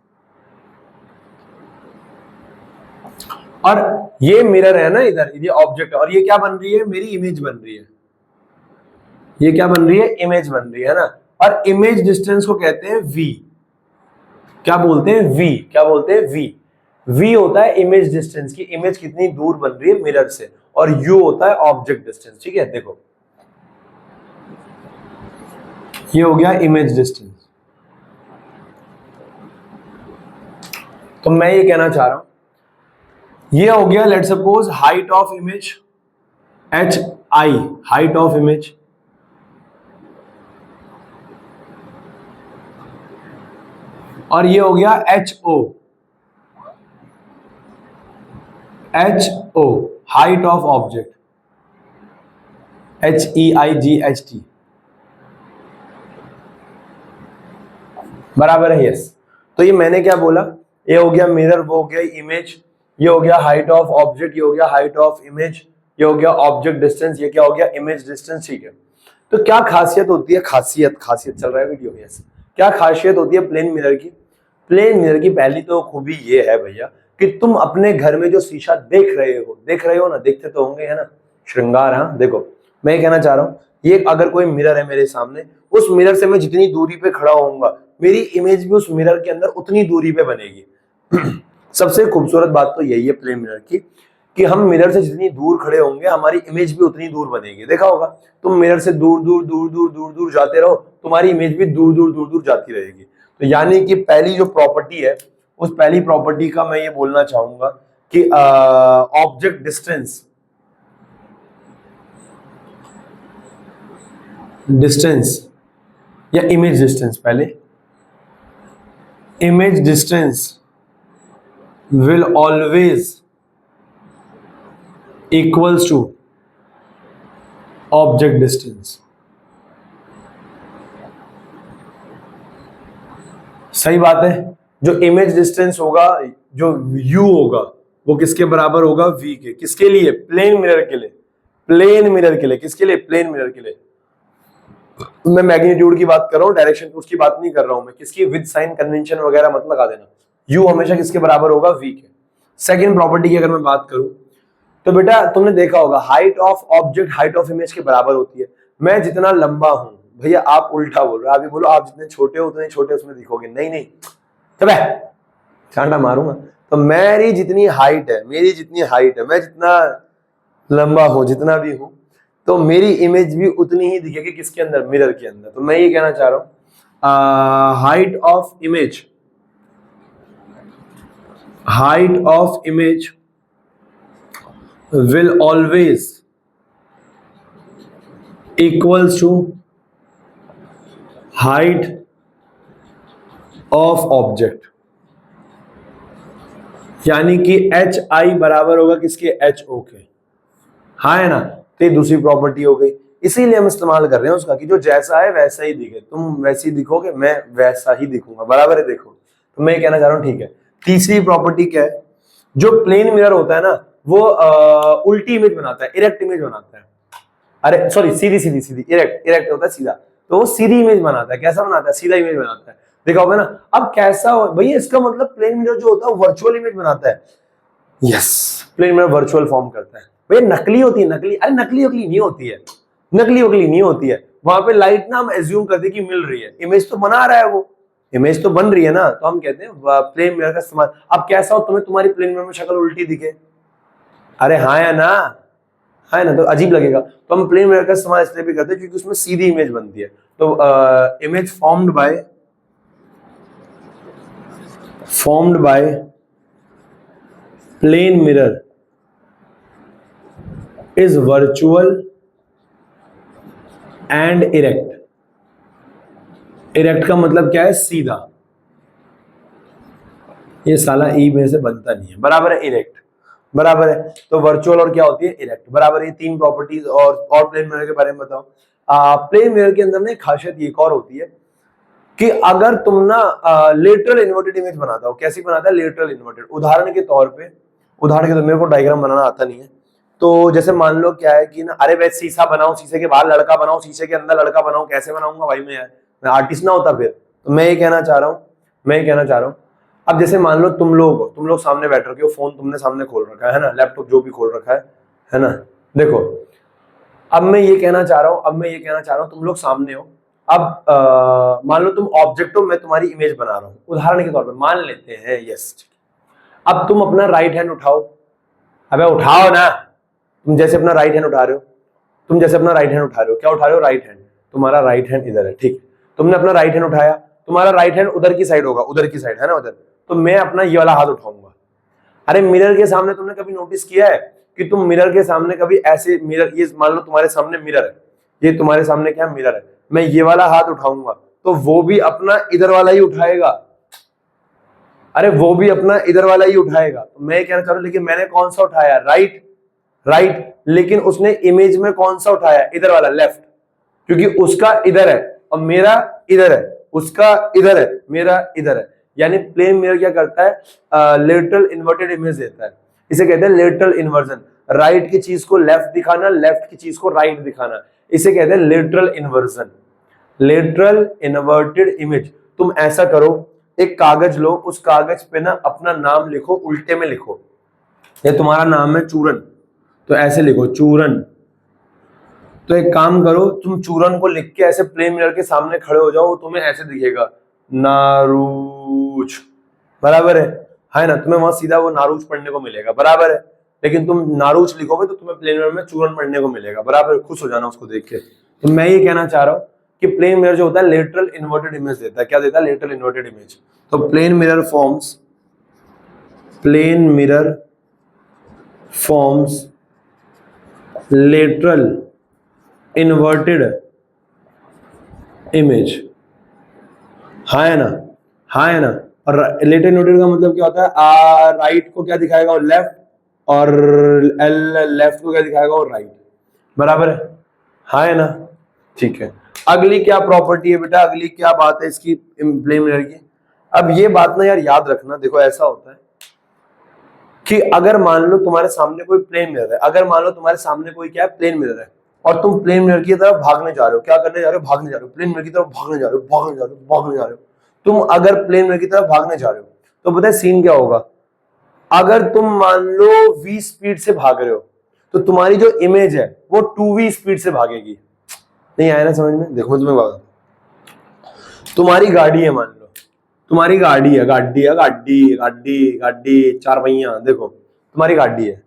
और ये मिरर है ना इधर, ये ऑब्जेक्ट है, और ये क्या बन रही है, मेरी इमेज बन रही है, ये क्या बन रही है, इमेज बन रही है ना। और इमेज डिस्टेंस को कहते हैं v, क्या बोलते हैं, v, क्या बोलते हैं, v। v होता है इमेज डिस्टेंस की, इमेज कितनी दूर बन रही है मिरर से, और u होता है ऑब्जेक्ट डिस्टेंस। ठीक है, देखो ये हो गया इमेज डिस्टेंस। तो मैं ये कहना चाह रहा हूं, ये हो गया let suppose height of image h i, height of image, और ये हो गया HO, height of object, HEIGHT, बराबर है, यस। तो ये मैंने क्या बोला, ये हो गया मिरर, वो हो गया इमेज, ये हो गया हाइट ऑफ ऑब्जेक्ट, ये हो गया हाइट ऑफ इमेज, ये हो गया ऑब्जेक्ट डिस्टेंस, ये क्या हो गया, इमेज डिस्टेंस। ठीक है, तो क्या खासियत होती है, खासियत चल रहा है वीडियो, यस। क्या खासियत होती है प्लेन मिरर की? प्लेन मिरर की पहली तो खूबी ये है भैया कि तुम अपने घर में जो शीशा देख रहे हो ना, देखते तो होंगे, है ना, श्रृंगार। हाँ देखो, मैं ये कहना चाह रहा हूँ, ये अगर कोई मिरर है मेरे सामने, उस मिरर से मैं जितनी दूरी पे खड़ा होऊंगा, मेरी इमेज भी उस मिरर के अंदर उतनी दूरी पे बनेगी। सबसे खूबसूरत बात तो यही है प्लेन मिरर की, कि हम मिरर से जितनी दूर खड़े होंगे, हमारी इमेज भी उतनी दूर बनेगी। देखा होगा, तुम मिरर से दूर दूर जाते रहो, तुम्हारी इमेज भी दूर दूर जाती रहेगी। तो यानी कि पहली जो प्रॉपर्टी है, उस पहली प्रॉपर्टी का मैं ये बोलना चाहूंगा कि ऑब्जेक्ट डिस्टेंस या इमेज डिस्टेंस, पहले image distance will always equals to object distance। सही बात है, जो इमेज डिस्टेंस होगा, जो u होगा, वो किसके बराबर होगा, v के। किसके लिए, प्लेन मिरर के लिए, प्लेन मिरर के लिए, किसके लिए, प्लेन मिरर के लिए। मैं मैग्नीट्यूड की बात कर रहा हूं, डायरेक्शन उसकी बात नहीं कर रहा हूं मैं, किसकी, विद साइन कन्वेंशन वगैरह मत लगा देना, u हमेशा किसके बराबर होगा, v के। सेकेंड प्रॉपर्टी की अगर मैं बात करूं, तो बेटा तुमने देखा होगा height of object height of image के बराबर होती है। मैं जितना लंबा हूं, भैया आप उल्टा बोल रहे हो, आप ये बोलो आप जितने छोटे हो उतने छोटे उसमें दिखोगे, नहीं तब चांटा मारूंगा। तो मेरी जितनी हाइट है, मैं जितना लंबा हूं, जितना भी हूं, तो मेरी इमेज भी उतनी ही दिखेगी किसके अंदर, मिरर के अंदर। तो मैं ये कहना चाह रहा हूं, height of image will always equals to height of object, यानी कि एच आई बराबर होगा किसके, एच ओ के। हाँ है ना, तो ये दूसरी प्रॉपर्टी हो गई, इसीलिए हम इस्तेमाल कर रहे हैं उसका, कि जो जैसा है वैसा ही दिखे, तुम वैसी दिखोगे, मैं वैसा ही दिखूंगा, बराबर है। देखो, तो मैं कहना चाह रहा हूं, ठीक है, तीसरी प्रॉपर्टी क्या है, जो प्लेन मिरर होता है ना, वो उल्टी इमेज बनाता है, इरेक्ट इमेज बनाता है, अरे सॉरी, सीधी, इरेक्ट होता है सीधा, तो वो सीधी इमेज बनाता है। कैसा बनाता है, सीधा इमेज बनाता है, देखा होगा ना। अब कैसा हो भैया, इसका मतलब प्लेन मिरर जो होता है वर्चुअल इमेज बनाता है, yes, plane mirror virtual form करता है। भैया नकली होती है, नकली, अरे नकली नहीं होती है, वहां पे लाइट ना हम एज्यूम करते कि मिल रही है, इमेज तो बना रहा है, वो इमेज तो बन रही है ना, तो हम कहते हैं प्लेन मिरर का इस्तेमाल। अब कैसा हो तुम्हें तुम्हारी प्लेन मिरर में शक्ल उल्टी दिखे, अरे हाँ या ना, है ना, तो अजीब लगेगा। तो हम प्लेन मिरर का इस्तेमाल इसलिए भी करते हैं क्योंकि उसमें सीधी इमेज बनती है। तो image formed by plane mirror is virtual and erect. Erect का मतलब क्या है, सीधा, ये साला ई में से बनता नहीं है, बराबर है इरेक्ट, बराबर है। तो वर्चुअल और क्या होती है, इरेक्ट, बराबर। ये तीन प्रॉपर्टीज। और प्लेन मिरर के बारे में बताओ। प्लेन मिरर के अंदर ना एक खासियत ये और होती है कि अगर तुम ना लेटरल इन्वर्टेड इमेज बनाता हो, कैसी बनाता है, लेटरल इन्वर्टेड। उदाहरण के तौर पे मेरे को डायग्राम बनाना आता नहीं है, तो जैसे मान लो क्या है कि ना, अरे भाई शीशा बनाओ, शीशे के बाहर लड़का बनाओ, शीशे के अंदर लड़का बनाओ, कैसे बनाऊंगा भाई मैं यार, मैं आर्टिस्ट ना होता फिर। तो मैं ये कहना चाह रहा हूँ, अब जैसे मान लो तुम लोग सामने बैठ रखे हो, फोन तुमने सामने खोल रखा है ना, लैपटॉप जो भी खोल रखा है ना, देखो। अब मैं ये कहना चाह रहा हूँ तुम लोग सामने हो। अब मान लो तुम ऑब्जेक्ट हो, मैं तुम्हारी इमेज बना रहा हूँ, उदाहरण के तौर पे मान लेते हैं, यस। अब तुम अपना राइट हैंड उठाओ, अबे उठाओ ना, तुम जैसे अपना राइट हैंड उठा रहे हो, क्या उठा रहे हो, राइट हैंड। तुम्हारा राइट हैंड इधर है, ठीक। तुमने अपना राइट हैंड उठाया, तुम्हारा राइट हैंड उधर की साइड होगा, उधर की साइड है ना, उधर। तो मैं अपना ये वाला हाथ उठाऊंगा। अरे मिरर के सामने तुमने कभी नोटिस किया है कि तुम मिरर के सामने कभी ऐसे, मिरर ये मान लो तुम्हारे सामने मिरर है, ये तुम्हारे सामने क्या मिरर है, मैं ये वाला हाथ उठाऊंगा तो वो भी अपना इधर वाला ही उठाएगा, अरे वो भी अपना इधर वाला ही उठाएगा। तो मैं कहना चाह रहा हूं, लेकिन मैंने कौन सा उठाया, राइट, लेकिन उसने इमेज में कौन सा उठाया, इधर वाला, लेफ्ट, क्योंकि उसका इधर है और मेरा इधर है, उसका इधर है, मेरा इधर है। यानी प्लेन मिरर क्या करता है, लेटरल इन्वर्टेड इमेज देता है, इसे कहते हैं लेटरल इन्वर्जन। राइट की चीज को लेफ्ट दिखाना, लेफ्ट की चीज को राइट दिखाना, इसे कहते हैं lateral inversion, lateral inverted image. तुम ऐसा करो, एक कागज लो, उस कागज पे ना अपना नाम लिखो, उल्टे में लिखो। ये तुम्हारा नाम है चूरन, तो ऐसे लिखो चूरन। तो एक काम करो, तुम चूरन को लिख के ऐसे प्लेन मिरर के सामने खड़े हो जाओ, तुम्हें ऐसे दिखेगा नारूच, बराबर है ना, तुम्हें वहां सीधा वो नारूच पढ़ने को मिलेगा, बराबर है। लेकिन तुम नारूच लिखोगे तो तुम्हें प्लेन मिरर में चूरन पढ़ने को मिलेगा, बराबर। खुश हो जाना उसको देख के। तो मैं ये कहना चाह रहा हूं कि प्लेन मिरर जो होता है लेटरल इन्वर्टेड इमेज देता है, क्या देता है, लेटरल इन्वर्टेड इमेज। तो plane mirror forms lateral inverted image, हाँ है ना। और लेटरल इन्वर्टेड का मतलब क्या होता है, राइट को क्या दिखाएगा, और लेफ्ट, और लेफ्ट को क्या दिखाएगा, और राइट, बराबर है, हाँ है ना, ठीक है। अगली क्या प्रॉपर्टी है बेटा, अगली क्या बात है इसकी, प्लेन मिरर की। अब ये बात ना यार याद रखना, देखो ऐसा होता है कि अगर मान लो तुम्हारे सामने कोई प्लेन मिरर है, अगर मान लो तुम्हारे सामने कोई क्या है, प्लेन मिरर है, और तुम प्लेन मिरर की तरफ भागने जा रहे हो, क्या करने जा रहे हो, भागने जा रहे हो, प्लेन मिरर की तरफ भागने जा रहे हो। तुम अगर प्लेन मिरर की तरफ भागने जा रहे हो तो पता है सीन क्या होगा, अगर तुम मान लो v स्पीड से भाग रहे हो तो तुम्हारी जो इमेज है वो 2v स्पीड से भागेगी। नहीं आया ना समझ में, देखो मैं तुम्हें बात, तुम्हारी गाड़ी है, मान लो तुम्हारी गाड़ी है, गाड़ी 4 पहिया, देखो तुम्हारी गाड़ी है।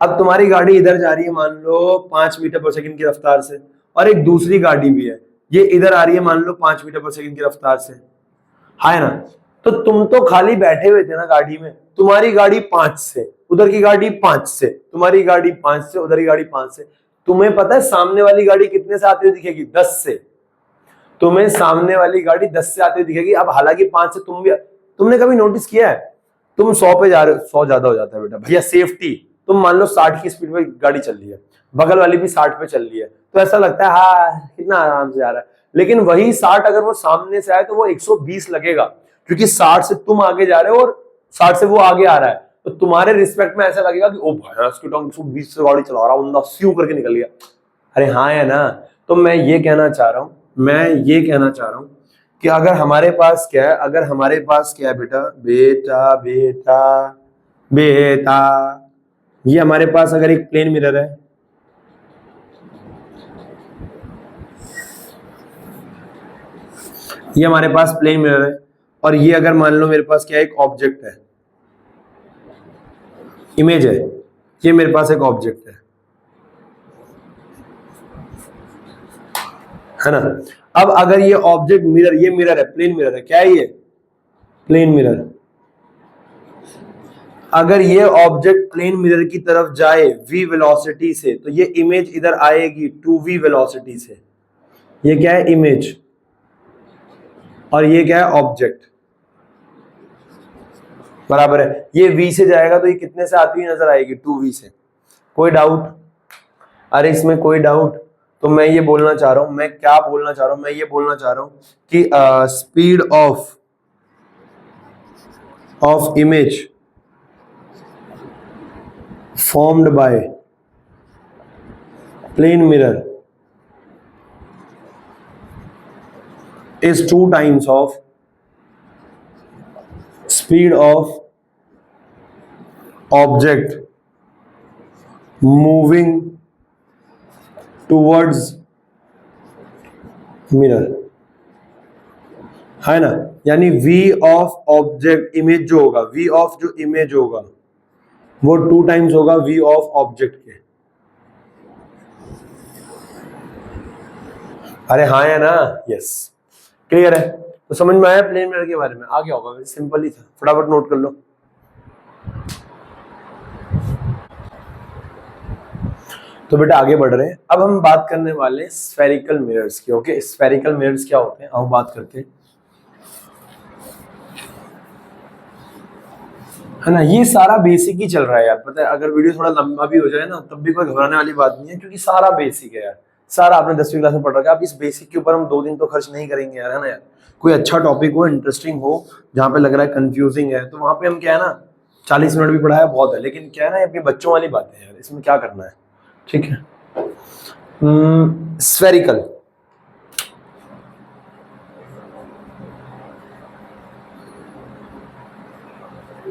अब तुम्हारी गाड़ी इधर जा रही है मान लो 5 मीटर पर सेकंड की रफ्तार से, और एक दूसरी गाड़ी भी है, ये इधर आ रही है मान लो 5 मीटर पर सेकंड की रफ्तार से, है ना। तो तुम तो खाली बैठे हुए थे ना गाड़ी में, तुम्हारी गाड़ी 5 से, उधर की गाड़ी 5 से, तुम्हारी गाड़ी 5 से, उधर की गाड़ी 5 से। तुम्हें पता है सामने वाली गाड़ी कितने से आती हुई दिखेगी, 10 से। तुम्हें सामने वाली गाड़ी 10 से आती हुई दिखेगी। अब हालांकि 5 से तुम भी, तुमने कभी नोटिस किया है तुम 100 पे जा रहे हो, 100 ज्यादा हो जाता है बेटा भैया, सेफ्टी। तुम मान लो 60 की स्पीड पे गाड़ी चल रही है, बगल वाली भी 60 पे चल रही है, तो ऐसा लगता है हाँ कितना आराम से जा रहा है। लेकिन वही 60 अगर वो सामने से आए तो वो 120 लगेगा, क्योंकि 60 से तुम आगे जा रहे हो और 60 से वो आगे आ रहा है। तो तुम्हारे रिस्पेक्ट में ऐसा लगेगा कि ओ भाई इसकी टंग 120 से गाड़ी चला रहा हूं, बंदा स्यू करके निकल गया। अरे हाँ है ना। तो मैं ये कहना चाह रहा हूं कि अगर हमारे पास क्या है, बेटा बेटा बेटा बेटा, ये हमारे पास अगर एक प्लेन मिरर है, ये हमारे पास प्लेन मिरर है, और ये अगर मान लो मेरे पास क्या है, एक ऑब्जेक्ट है, इमेज है, ये मेरे पास एक ऑब्जेक्ट है ना। अब अगर ये ऑब्जेक्ट मिरर, ये मिरर है, प्लेन मिरर है, क्या है ये, प्लेन मिरर। अगर ये ऑब्जेक्ट प्लेन मिरर की तरफ जाए v वेलोसिटी से, तो ये इमेज इधर आएगी 2v वेलोसिटी से। ये क्या है, इमेज, और ये क्या है, ऑब्जेक्ट, बराबर है। ये v से जाएगा तो ये कितने से आती हुई नजर आएगी, 2v से। कोई डाउट? अरे इसमें कोई डाउट? तो मैं ये बोलना चाह रहा हूं, मैं क्या बोलना चाह रहा हूं, मैं ये बोलना चाह रहा हूं कि speed of image formed by plane mirror is 2 times of speed of object moving towards mirror, है ना। यानी v ऑफ ऑब्जेक्ट इमेज जो होगा, v ऑफ जो इमेज होगा वो 2 टाइम्स होगा v ऑफ ऑब्जेक्ट के। अरे हाँ है ना, यस, क्लियर है। तो समझ में आया प्लेन मिरर के बारे में? आ गया होगा, सिंपल ही था, फटाफट नोट कर लो। तो बेटा आगे बढ़ रहे हैं, अब हम बात करने वाले स्फेरिकल मिरर्स की। ओके, स्फेरिकल मिरर्स क्या होते हैं, अब बात करते हैं, है ना। ये सारा बेसिक ही चल रहा है यार, पता है, अगर वीडियो थोड़ा लंबा भी हो जाए ना तब भी कोई घबराने वाली बात नहीं है, क्योंकि सारा बेसिक है यार, सारा आपने 10वीं क्लास में पढ़ रखा है। अब इस बेसिक के ऊपर हम 2 दिन तो खर्च नहीं करेंगे यार, है ना यार। कोई अच्छा टॉपिक हो, इंटरेस्टिंग हो, जहाँ पे लग रहा है कंफ्यूजिंग है, तो वहां पे हम क्या है ना 40 मिनट भी पढ़ाया बहुत है, लेकिन क्या है ना अपने बच्चों वाली बात है यार, इसमें क्या करना है, ठीक है। स्फेरिकल,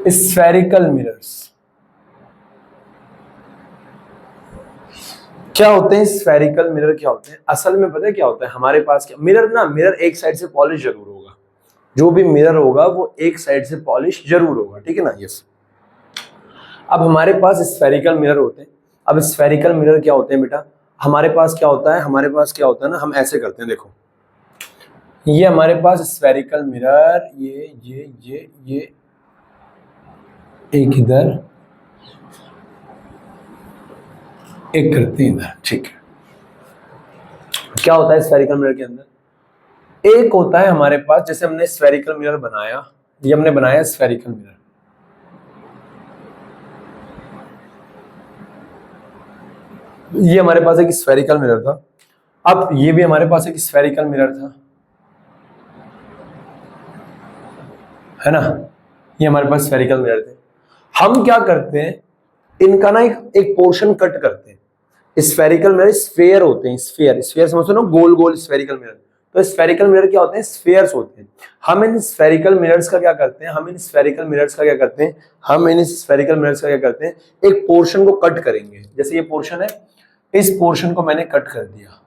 स्फेरिकल मिरर्स क्या होते हैं? स्फेरिकल मिरर क्या होते हैं? असल में पता है क्या होता है हमारे पास, क्या मिरर ना, मिरर एक साइड से पॉलिश जरूर होगा, जो भी मिरर होगा वो एक साइड से पॉलिश जरूर होगा, ठीक है ना, यस। अब हमारे पास स्फेरिकल मिरर होते हैं। अब स्फेरिकल मिरर क्या होते हैं बेटा, हमारे पास क्या होता है, हमारे पास क्या होता है ना, हम ऐसे करते हैं, देखो ये हमारे पास स्फेरिकल मिरर, ये एक इधर, एक करते हैं इधर, ठीक है। क्या होता है स्फेरिकल मिरर के अंदर, एक होता है हमारे पास, जैसे हमने स्फेरिकल मिरर बनाया, ये हमने बनाया स्फेरिकल मिरर, ये हमारे पास एक स्फेरिकल मिरर था। अब ये भी हमारे पास एक स्फेरिकल मिरर था, है ना, ये हमारे पास स्फेरिकल मिरर थे। हम क्या करते हैं, इनका ना एक पोर्शन कट करते हैं। स्फेरिकल मिरर स्फेयर होते हैं, स्फेयर समझते हो ना, गोल गोल स्फेरिकल मिरर। तो स्फेरिकल मिरर क्या होते हैं, स्फेयर्स होते हैं। हम इन स्फेरिकल मिरर्स का क्या करते हैं, हम इन स्फेरिकल मिरर्स का क्या करते हैं, एक पोर्शन को कट करेंगे। जैसे ये पोर्शन है, इस पोर्शन को मैंने कट कर दिया,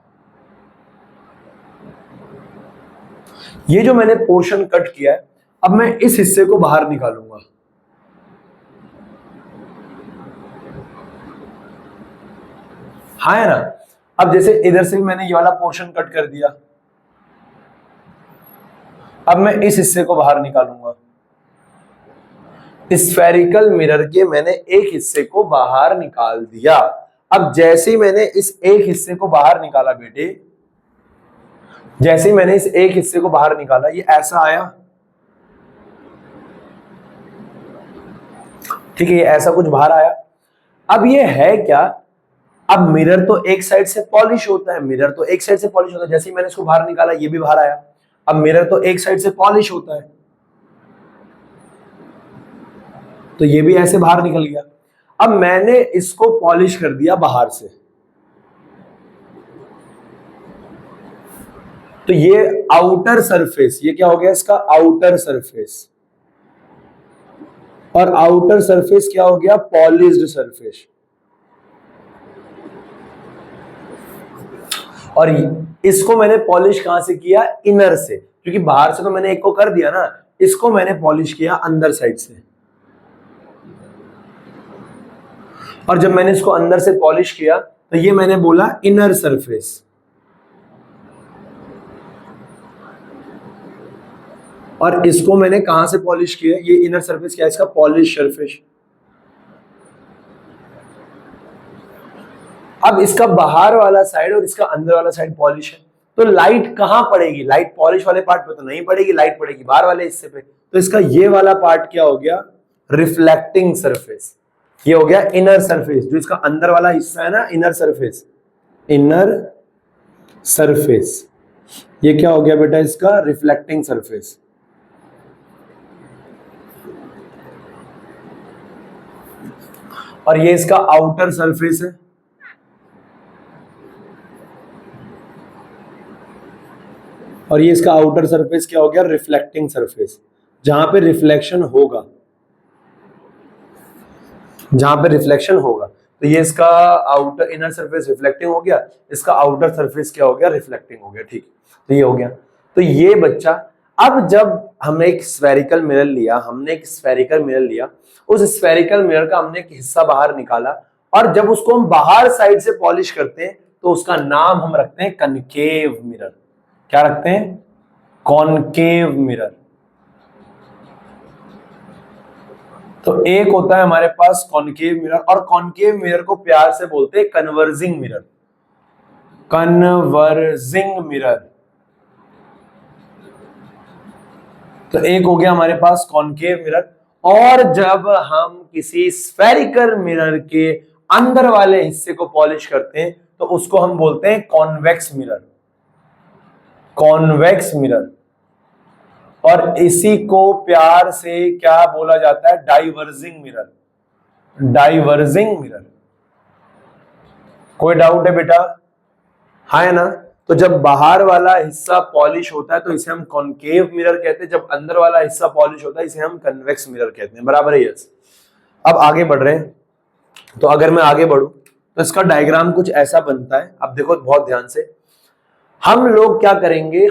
ये जो मैंने पोर्शन कट किया है, अब मैं इस हिस्से को बाहर निकालूंगा, हाँ है ना। अब जैसे इधर से मैंने ये वाला पोर्शन कट कर दिया, अब मैं इस हिस्से को बाहर निकालूंगा। स्फेरिकल मिरर के मैंने एक हिस्से को बाहर निकाल दिया। अब जैसे ही मैंने इस एक हिस्से को बाहर निकाला बेटे, जैसे ही मैंने इस एक हिस्से को बाहर निकाला, ये ऐसा आया, ठीक है, ये ऐसा कुछ बाहर आया। अब ये है क्या, अब मिरर तो एक साइड से पॉलिश होता है, मिरर तो एक साइड से पॉलिश होता है, जैसे ही मैंने इसको बाहर निकाला ये भी बाहर आया। अब मिरर तो एक साइड से पॉलिश होता है, तो ये भी ऐसे बाहर निकल गया। अब मैंने इसको पॉलिश कर दिया बाहर से, तो ये आउटर सरफेस, ये क्या हो गया इसका आउटर सरफेस, और आउटर सरफेस क्या हो गया, पॉलिश्ड सरफेस। और इसको मैंने पॉलिश कहां से किया, इनर से। क्योंकि बाहर से तो मैंने एक को कर दिया ना, इसको मैंने पॉलिश किया अंदर साइड से, और जब मैंने इसको अंदर से पॉलिश किया तो ये मैंने बोला इनर सरफेस, और इसको मैंने कहां से पॉलिश किया, ये इनर सरफेस क्या है इसका, पॉलिश सरफेस। अब इसका बाहर वाला साइड और इसका अंदर वाला साइड पॉलिश है, तो लाइट कहां पड़ेगी, लाइट पॉलिश वाले पार्ट पे तो नहीं पड़ेगी, लाइट पड़ेगी बाहर वाले हिस्से पे, तो इसका ये वाला पार्ट क्या हो गया, रिफ्लेक्टिंग सरफेस, ये हो गया इनर सरफेस, जो इसका अंदर वाला हिस्सा है ना इनर सरफेस, इनर सरफेस, ये क्या हो गया बेटा इसका रिफ्लेक्टिंग सरफेस। और ये इसका आउटर सरफेस है, और ये इसका आउटर सरफेस क्या हो गया, रिफ्लेक्टिंग सरफेस, जहां पे रिफ्लेक्शन होगा, जहां पे रिफ्लेक्शन होगा, तो ये इसका आउटर इनर सरफेस रिफ्लेक्टिंग हो गया, इसका आउटर सरफेस क्या हो गया, रिफ्लेक्टिंग हो गया, ठीक, तो ये हो गया। तो ये बच्चा, अब जब हमने एक स्फेरिकल मिरर लिया, उस स्फेरिकल मिरर का हमने एक हिस्सा बाहर निकाला, और जब उसको हम बाहर साइड से पॉलिश करते हैं तो उसका नाम हम रखते हैं कनकेव मिरर। क्या रखते हैं, कॉनकेव मिरर। तो एक होता है हमारे पास कॉनकेव मिरर, और कॉनकेव मिरर को प्यार से बोलते हैं कन्वर्जिंग मिरर, कन्वर्जिंग मिरर। तो एक हो गया हमारे पास कॉनकेव मिरर, और जब हम किसी स्फेरिकल मिरर के अंदर वाले हिस्से को पॉलिश करते हैं तो उसको हम बोलते हैं कॉन्वेक्स मिरर, कॉन्वेक्स मिरर। और इसी को प्यार से क्या बोला जाता है, डाइवर्जिंग मिरर, डाइवर्जिंग मिरर। कोई डाउट है बेटा, हाँ है ना। तो जब बाहर वाला हिस्सा पॉलिश होता है तो इसे हम कॉनकेव मिरर कहते हैं, जब अंदर वाला हिस्सा पॉलिश होता है इसे हम कन्वेक्स मिरर कहते हैं, बराबर है, यस। अब आगे बढ़ रहे हैं, तो अगर मैं आगे बढ़ूं तो इसका डायग्राम कुछ ऐसा बनता है। अब देखो बहुत ध्यान से, हम लोग क्या करेंगे,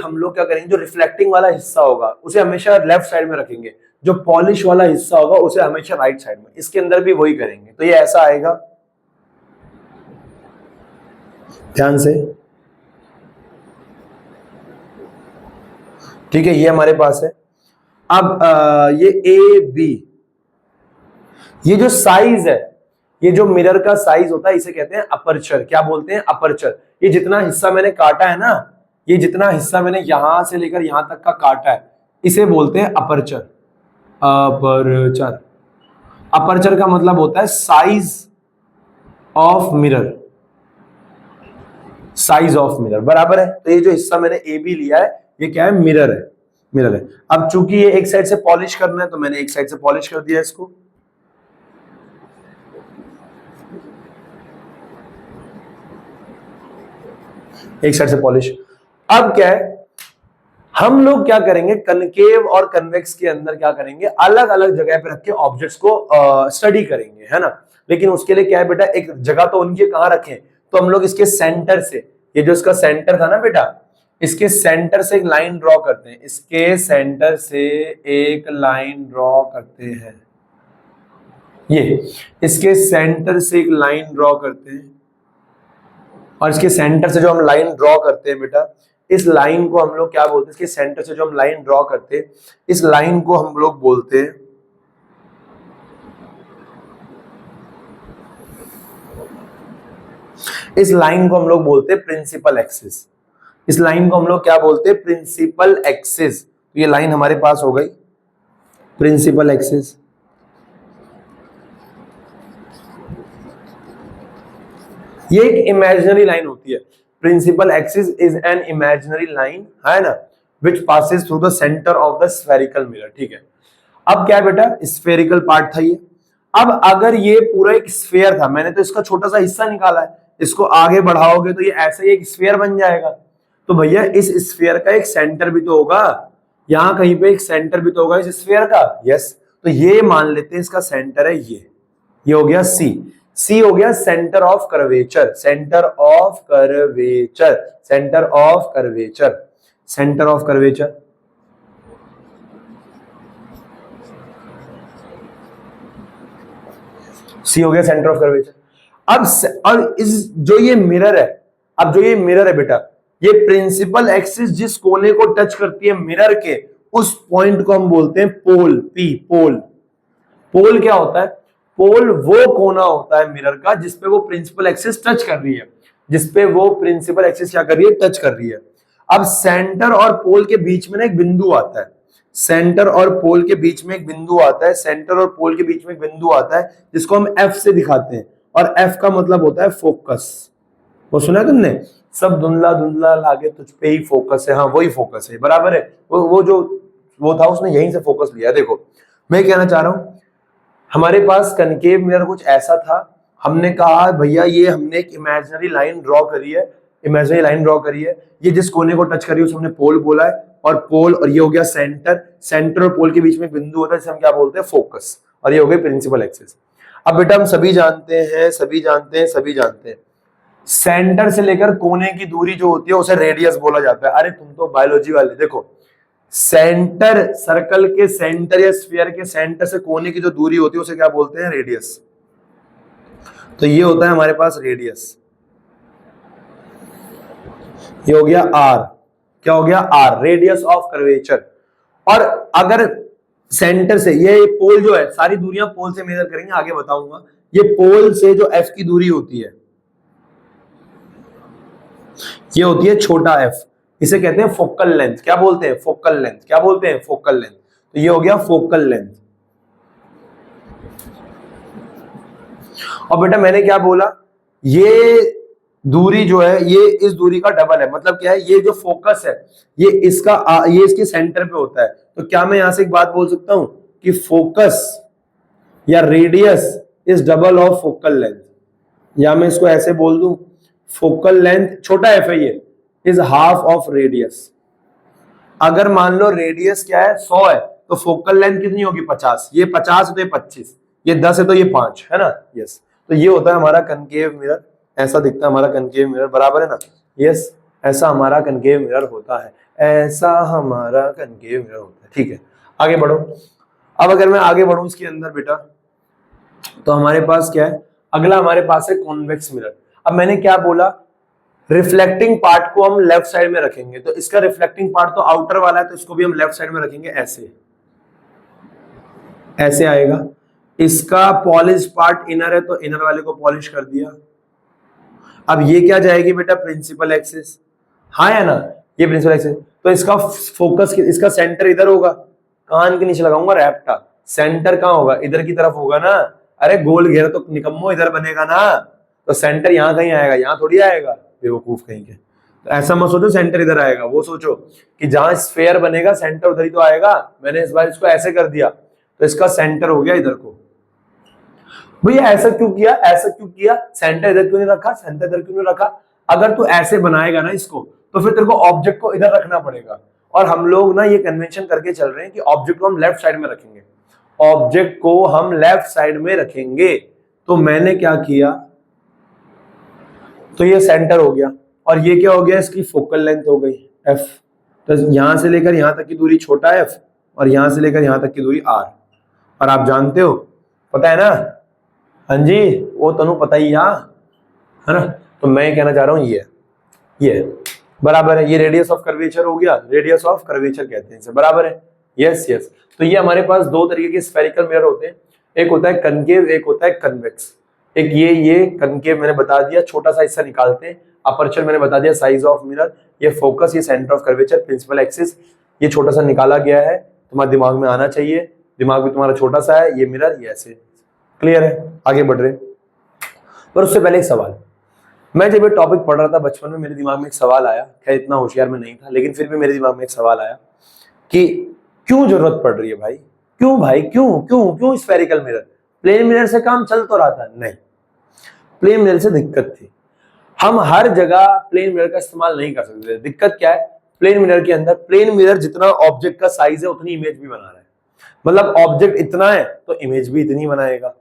जो रिफ्लेक्टिंग वाला हिस्सा होगा उसे हमेशा लेफ्ट साइड में रखेंगे, जो पॉलिश वाला हिस्सा होगा उसे हमेशा राइट साइड में। इसके अंदर भी वही करेंगे, तो ये ऐसा आएगा, ध्यान से, ठीक है, ये हमारे पास है। अब ये ए बी, ये जो साइज है, ये जो मिरर का साइज होता है इसे कहते हैं अपर्चर। क्या बोलते हैं, अपर्चर। ये जितना हिस्सा मैंने काटा है ना, ये जितना हिस्सा मैंने यहां से लेकर यहां तक का काटा है इसे बोलते हैं अपर्चर, अपर्चर। अपर्चर का मतलब होता है size of mirror, size of mirror, बराबर है। तो ये जो हिस्सा मैंने ए बी लिया है ये क्या है, मिरर है, मिरर है। अब चूंकि ये एक साइड से पॉलिश करना है तो मैंने एक साइड से पॉलिश कर दिया इसको, एक साइड से पॉलिश। अब क्या है, हम लोग क्या करेंगे, कनकेव और कन्वेक्स के अंदर क्या करेंगे, अलग अलग जगह पे रख के ऑब्जेक्ट्स को स्टडी करेंगे, है ना। लेकिन उसके लिए क्या है बेटा, एक जगह तो उनकी कहां रखें, तो हम लोग इसके सेंटर से, ये जो इसका सेंटर था ना बेटा, इसके सेंटर से एक लाइन ड्रॉ करते हैं, इसके सेंटर से एक लाइन ड्रॉ करते हैं, ये इसके सेंटर से एक लाइन ड्रॉ करते हैं, और इसके सेंटर से जो हम लाइन ड्रॉ करते हैं बेटा, इस लाइन को हम लोग क्या बोलते हैं, इसके सेंटर से जो हम लाइन ड्रॉ करते हैं इस लाइन को हम लोग बोलते हैं प्रिंसिपल एक्सिस। इस लाइन को हम लोग क्या बोलते हैं, प्रिंसिपल एक्सिस। तो ये लाइन हमारे पास हो गई प्रिंसिपल एक्सिस। ये एक इमेजिनरी लाइन होती है, principal axis is an imaginary line, है ना, which passes through the centre of the spherical mirror, ठीक है। अब क्या है बेटा, स्फेरिकल पार्ट था ये। अब अगर ये पूरा एक स्फेयर था, मैंने तो इसका छोटा सा हिस्सा निकाला है, इसको आगे बढ़ाओगे तो ये ऐसे ही एक स्फेयर बन जाएगा। तो भैया इस स्फेयर का एक सेंटर भी तो होगा, यहां कहीं पे एक सेंटर भी तो होगा इस स्फेयर का, यस। तो ये मान लेते हैं इसका सेंटर है ये हो गया सी। सी हो गया centre of curvature, centre of curvature, centre of curvature, centre of curvature. C हो गया सेंटर ऑफ कर्वेचर। और इस जो ये मिरर है, अब जो ये मिरर है बेटा, ये प्रिंसिपल एक्सिस जिस कोने को टच करती है मिरर के, उस पॉइंट को हम बोलते हैं पोल, पी, पोल। पोल क्या होता है? पोल वो कोना होता है मिरर का जिसपे वो प्रिंसिपल एक्सिस टच कर रही है, जिसपे वो प्रिंसिपल एक्सिस क्या कर रही है? टच कर रही है। अब सेंटर और पोल के बीच में ना एक बिंदु आता है, सेंटर और पोल के बीच में एक बिंदु आता है, सेंटर और पोल के बीच में एक बिंदु आता है जिसको हम एफ से दिखाते हैं, और एफ का मतलब होता है फोकस। वो सुना है तुमने? सब धुंधला धुंधला लागे तुझ पे ही फोकस है। हाँ, वही फोकस है, बराबर है। वो जो वो था उसने यहीं से फोकस लिया। देखो मैं कहना चाह रहा हूं, हमारे पास कनकेव मिरर कुछ ऐसा था, हमने कहा भैया ये हमने एक इमेजिनरी लाइन ड्रॉ करी है, इमेजिनरी लाइन ड्रॉ करी है, ये जिस कोने को टच करी है उसे हमने पोल बोला है, और पोल, और ये हो गया सेंटर, सेंटर और पोल के बीच में बिंदु होता है जिसे हम क्या बोलते हैं? फोकस, और ये हो गई प्रिंसिपल एक्सिस। अब बेटा हम सभी जानते हैं, सेंटर से लेकर कोने की दूरी जो होती है उसे रेडियस बोला जाता है। अरे तुम तो बायोलॉजी वाले, देखो सेंटर, सर्कल के सेंटर या स्फीयर के सेंटर से कोने की जो दूरी होती है उसे क्या बोलते हैं? रेडियस। तो ये होता है हमारे पास रेडियस, ये हो गया आर। क्या हो गया? R, radius of curvature. और अगर सेंटर से, ये पोल जो है, सारी दूरियां पोल से मेजर करेंगे, आगे बताऊंगा। ये पोल से जो एफ की दूरी होती है ये होती है छोटा एफ, इसे कहते हैं फोकल लेंथ। क्या बोलते हैं? Focal length. क्या बोलते हैं? Focal length. तो ये हो गया फोकल लेंथ। और बेटा मैंने क्या बोला? ये दूरी जो है ये इस दूरी का डबल है। मतलब क्या है? ये जो फोकस है ये इसके सेंटर पे होता है। तो क्या मैं यहां से एक बात बोल सकता हूं कि फोकस या radius is double of focal length? या मैं इसको ऐसे बोल दूं, फोकल लेंथ, छोटा एफ है ये, इज हाफ ऑफ रेडियस। अगर मान लो रेडियस क्या है? 100 है, तो फोकल लेंथ कितनी होगी? 50। ये 50 है तो ये 25, ये 10 है तो ये 5 है ना? यस। तो ये होता है हमारा कनकेव मिरर, ऐसा दिखता है हमारा कनकेव मिरर, बराबर है ना? यस, ऐसा हमारा कनकेव मिरर होता है, ऐसा हमारा कनकेव मिरर होता है। ठीक है, आगे बढ़ो। अब अगर मैं आगे बढ़ूं इसके अंदर बेटा, तो हमारे पास क्या है? अगला हमारे पास है कॉन्वेक्स मिरर। अब मैंने क्या बोला? रिफ्लेक्टिंग पार्ट को हम लेफ्ट साइड में रखेंगे, तो इसका रिफ्लेक्टिंग पार्ट तो आउटर वाला है, तो इसको भी हम लेफ्ट साइड में रखेंगे, ऐसे, ऐसे आएगा। इसका पॉलिश पार्ट इनर है, तो इनर वाले को पॉलिश कर दिया। अब ये क्या जाएगी बेटा? Principal axis. हाँ है ना? ये प्रिंसिपल एक्सिस। तो इसका फोकस, इसका सेंटर इधर होगा, कान के नीचे लगाऊंगा रैप्टा। सेंटर कहाँ होगा? इधर की तरफ होगा ना। अरे गोल घेरा तो निकम्मो इधर बनेगा ना, तो सेंटर यहाँ कहीं आएगा, यहाँ थोड़ी आएगा, बेवकूफ कहीं के। तो ऐसा मत सोचो सेंटर इधर आएगा, वो सोचो कि जहां स्फेयर बनेगा सेंटर उधर ही तो आएगा। मैंने इस बार इसको ऐसे कर दिया, तो इसका सेंटर हो गया इधर को। भैया ऐसा क्यों किया? ऐसा क्यों किया? सेंटर इधर क्यों नहीं रखा? सेंटर इधर क्यों नहीं रखा? अगर तू ऐसे बनाएगा ना इसको, तो फिर तेरे को ऑब्जेक्ट को इधर रखना पड़ेगा। और हम लोग ना ये कन्वेंशन करके चल रहे हैं कि ऑब्जेक्ट को हम लेफ्ट साइड में रखेंगे, ऑब्जेक्ट को हम लेफ्ट साइड में रखेंगे। तो मैंने क्या किया? तो ये सेंटर हो गया, और ये क्या हो गया? इसकी फोकल लेंथ हो गई एफ। तो यहां से लेकर यहां तक की दूरी छोटा एफ, और यहां से लेकर यहां तक की दूरी आर। और आप जानते हो, पता है ना? हाँ जी, वो तनु पता ही है ना? तो मैं कहना चाह रहा हूं ये बराबर है। ये रेडियस ऑफ कर्वेचर हो गया, रेडियस ऑफ कर्वेचर कहते हैं इसे, बराबर है। Yes yes. तो ये हमारे पास दो तरीके के स्फेरिकल मिरर होते हैं, एक होता है कनकेव, एक होता है कन्वेक्स। एक ये कनकेव मैंने बता दिया, छोटा सा हिस्सा निकालते हैं। अपर्चर मैंने बता दिया, साइज ऑफ मिरर, ये फोकस, ये centre of curvature, principal axis, ये छोटा सा निकाला गया है, तुम्हारे दिमाग में आना चाहिए। दिमाग भी तुम्हारा छोटा सा है, ये मिरर, ये ऐसे। क्लियर है? आगे बढ़ रहे। पर उससे पहले एक सवाल, मैं जब ये टॉपिक पढ़ रहा था बचपन में, मेरे दिमाग में एक सवाल आया। खैर इतना होशियार मैं नहीं था, लेकिन फिर भी मेरे दिमाग में एक सवाल आया कि क्यों जरूरत पड़ रही है भाई? क्यों भाई? क्यों क्यों क्यों स्फेरिकल मिरर? प्लेन मिरर से काम चल तो रहा था। नहीं, प्लेन मिरर से दिक्कत थी। हम हर जगह प्लेन मिरर का इस्तेमाल नहीं कर सकते। दिक्कत क्या है? प्लेन मिरर के अंदर, प्लेन मिरर जितना ऑब्जेक्ट का साइज है उतनी इमेज भी बना रहा है। मतलब ऑब्जेक्ट इतना है तो इमेज भी इतनी बनाएगा,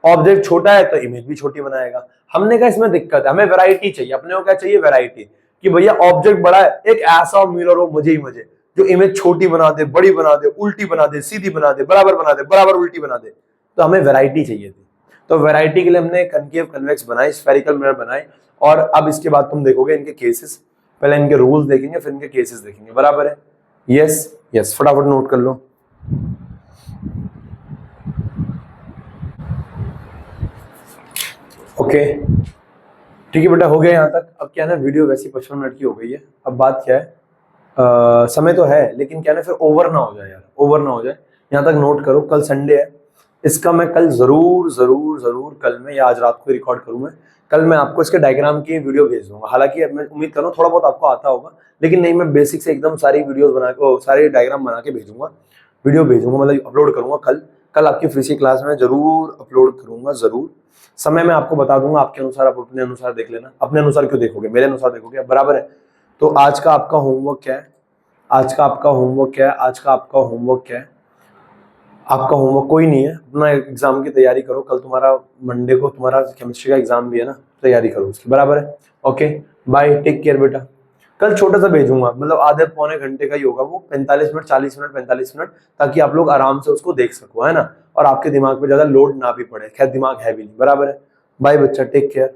ऑब्जेक्ट छोटा है तो इमेज भी छोटी बनाएगा। हमने कहा इसमें दिक्कत है, हमें वैरायटी चाहिए। अपने को क्या चाहिए? वैरायटी। कि भैया ऑब्जेक्ट बड़ा है, एक ऐसा मिरर हो मुझे ही मुझे, जो इमेज छोटी बना दे, बड़ी बना दे, उल्टी बना दे, सीधी बना दे, बराबर बना दे, बराबर उल्टी बना दे। तो हमें वैरायटी चाहिए थी। तो वैरायटी के लिए हमने कनकेव कन्वेक्स बनाए, स्फेरिकल मिरर बनाए, और अब इसके बाद तुम देखोगे इनके केसेस, पहले इनके रूल्स देखेंगे फिर इनके केसेस देखेंगे, बराबर है? यस यस, फटाफट नोट कर लो। ओके ठीक है बेटा, हो गया यहाँ तक। अब क्या है ना, वीडियो वैसे 55 मिनट की हो गई है। अब बात क्या है, समय तो है लेकिन क्या ना फिर ओवर ना हो जाए यार, ओवर ना हो जाए। यहाँ तक नोट करो, कल संडे है, इसका मैं कल जरूर जरूर जरूर कल में या आज रात को रिकॉर्ड करूँ मैं, कल मैं आपको इसके डायग्राम की वीडियो भेज दूंगा। हालांकि मैं उम्मीद कर रहा हूँ थोड़ा बहुत आपको आता होगा, लेकिन नहीं, मैं बेसिक से एकदम सारी वीडियोस बना के, सारे डायग्राम बना के भेजूंगा, वीडियो भेजूंगा, मतलब अपलोड करूंगा कल। कल आपकी फ्री सी क्लास में जरूर अपलोड करूंगा, जरूर। समय मैं आपको बता दूंगा, आपके अनुसार आप अपने अनुसार देख लेना। अपने अनुसार क्यों देखोगे, मेरे अनुसार देखोगे, बराबर है? तो आज का आपका होमवर्क क्या है, आज का आपका होमवर्क क्या है, आज का आपका होमवर्क क्या है? आपका होमवर्क कोई नहीं है, अपना एग्जाम की तैयारी करो। कल तुम्हारा मंडे को तुम्हारा केमिस्ट्री का एग्जाम भी है ना, तैयारी करो उसकी, बराबर है? ओके बाय, टेक केयर बेटा। कल छोटा सा भेजूंगा, मतलब आधे पौने घंटे का ही होगा वो, 45 मिनट 40 मिनट 45 मिनट, ताकि आप लोग आराम से उसको देख सको, है ना, और आपके दिमाग पे ज्यादा लोड ना भी पड़े। खैर दिमाग है भी नहीं, बराबर है? बाय बच्चा, टेक केयर।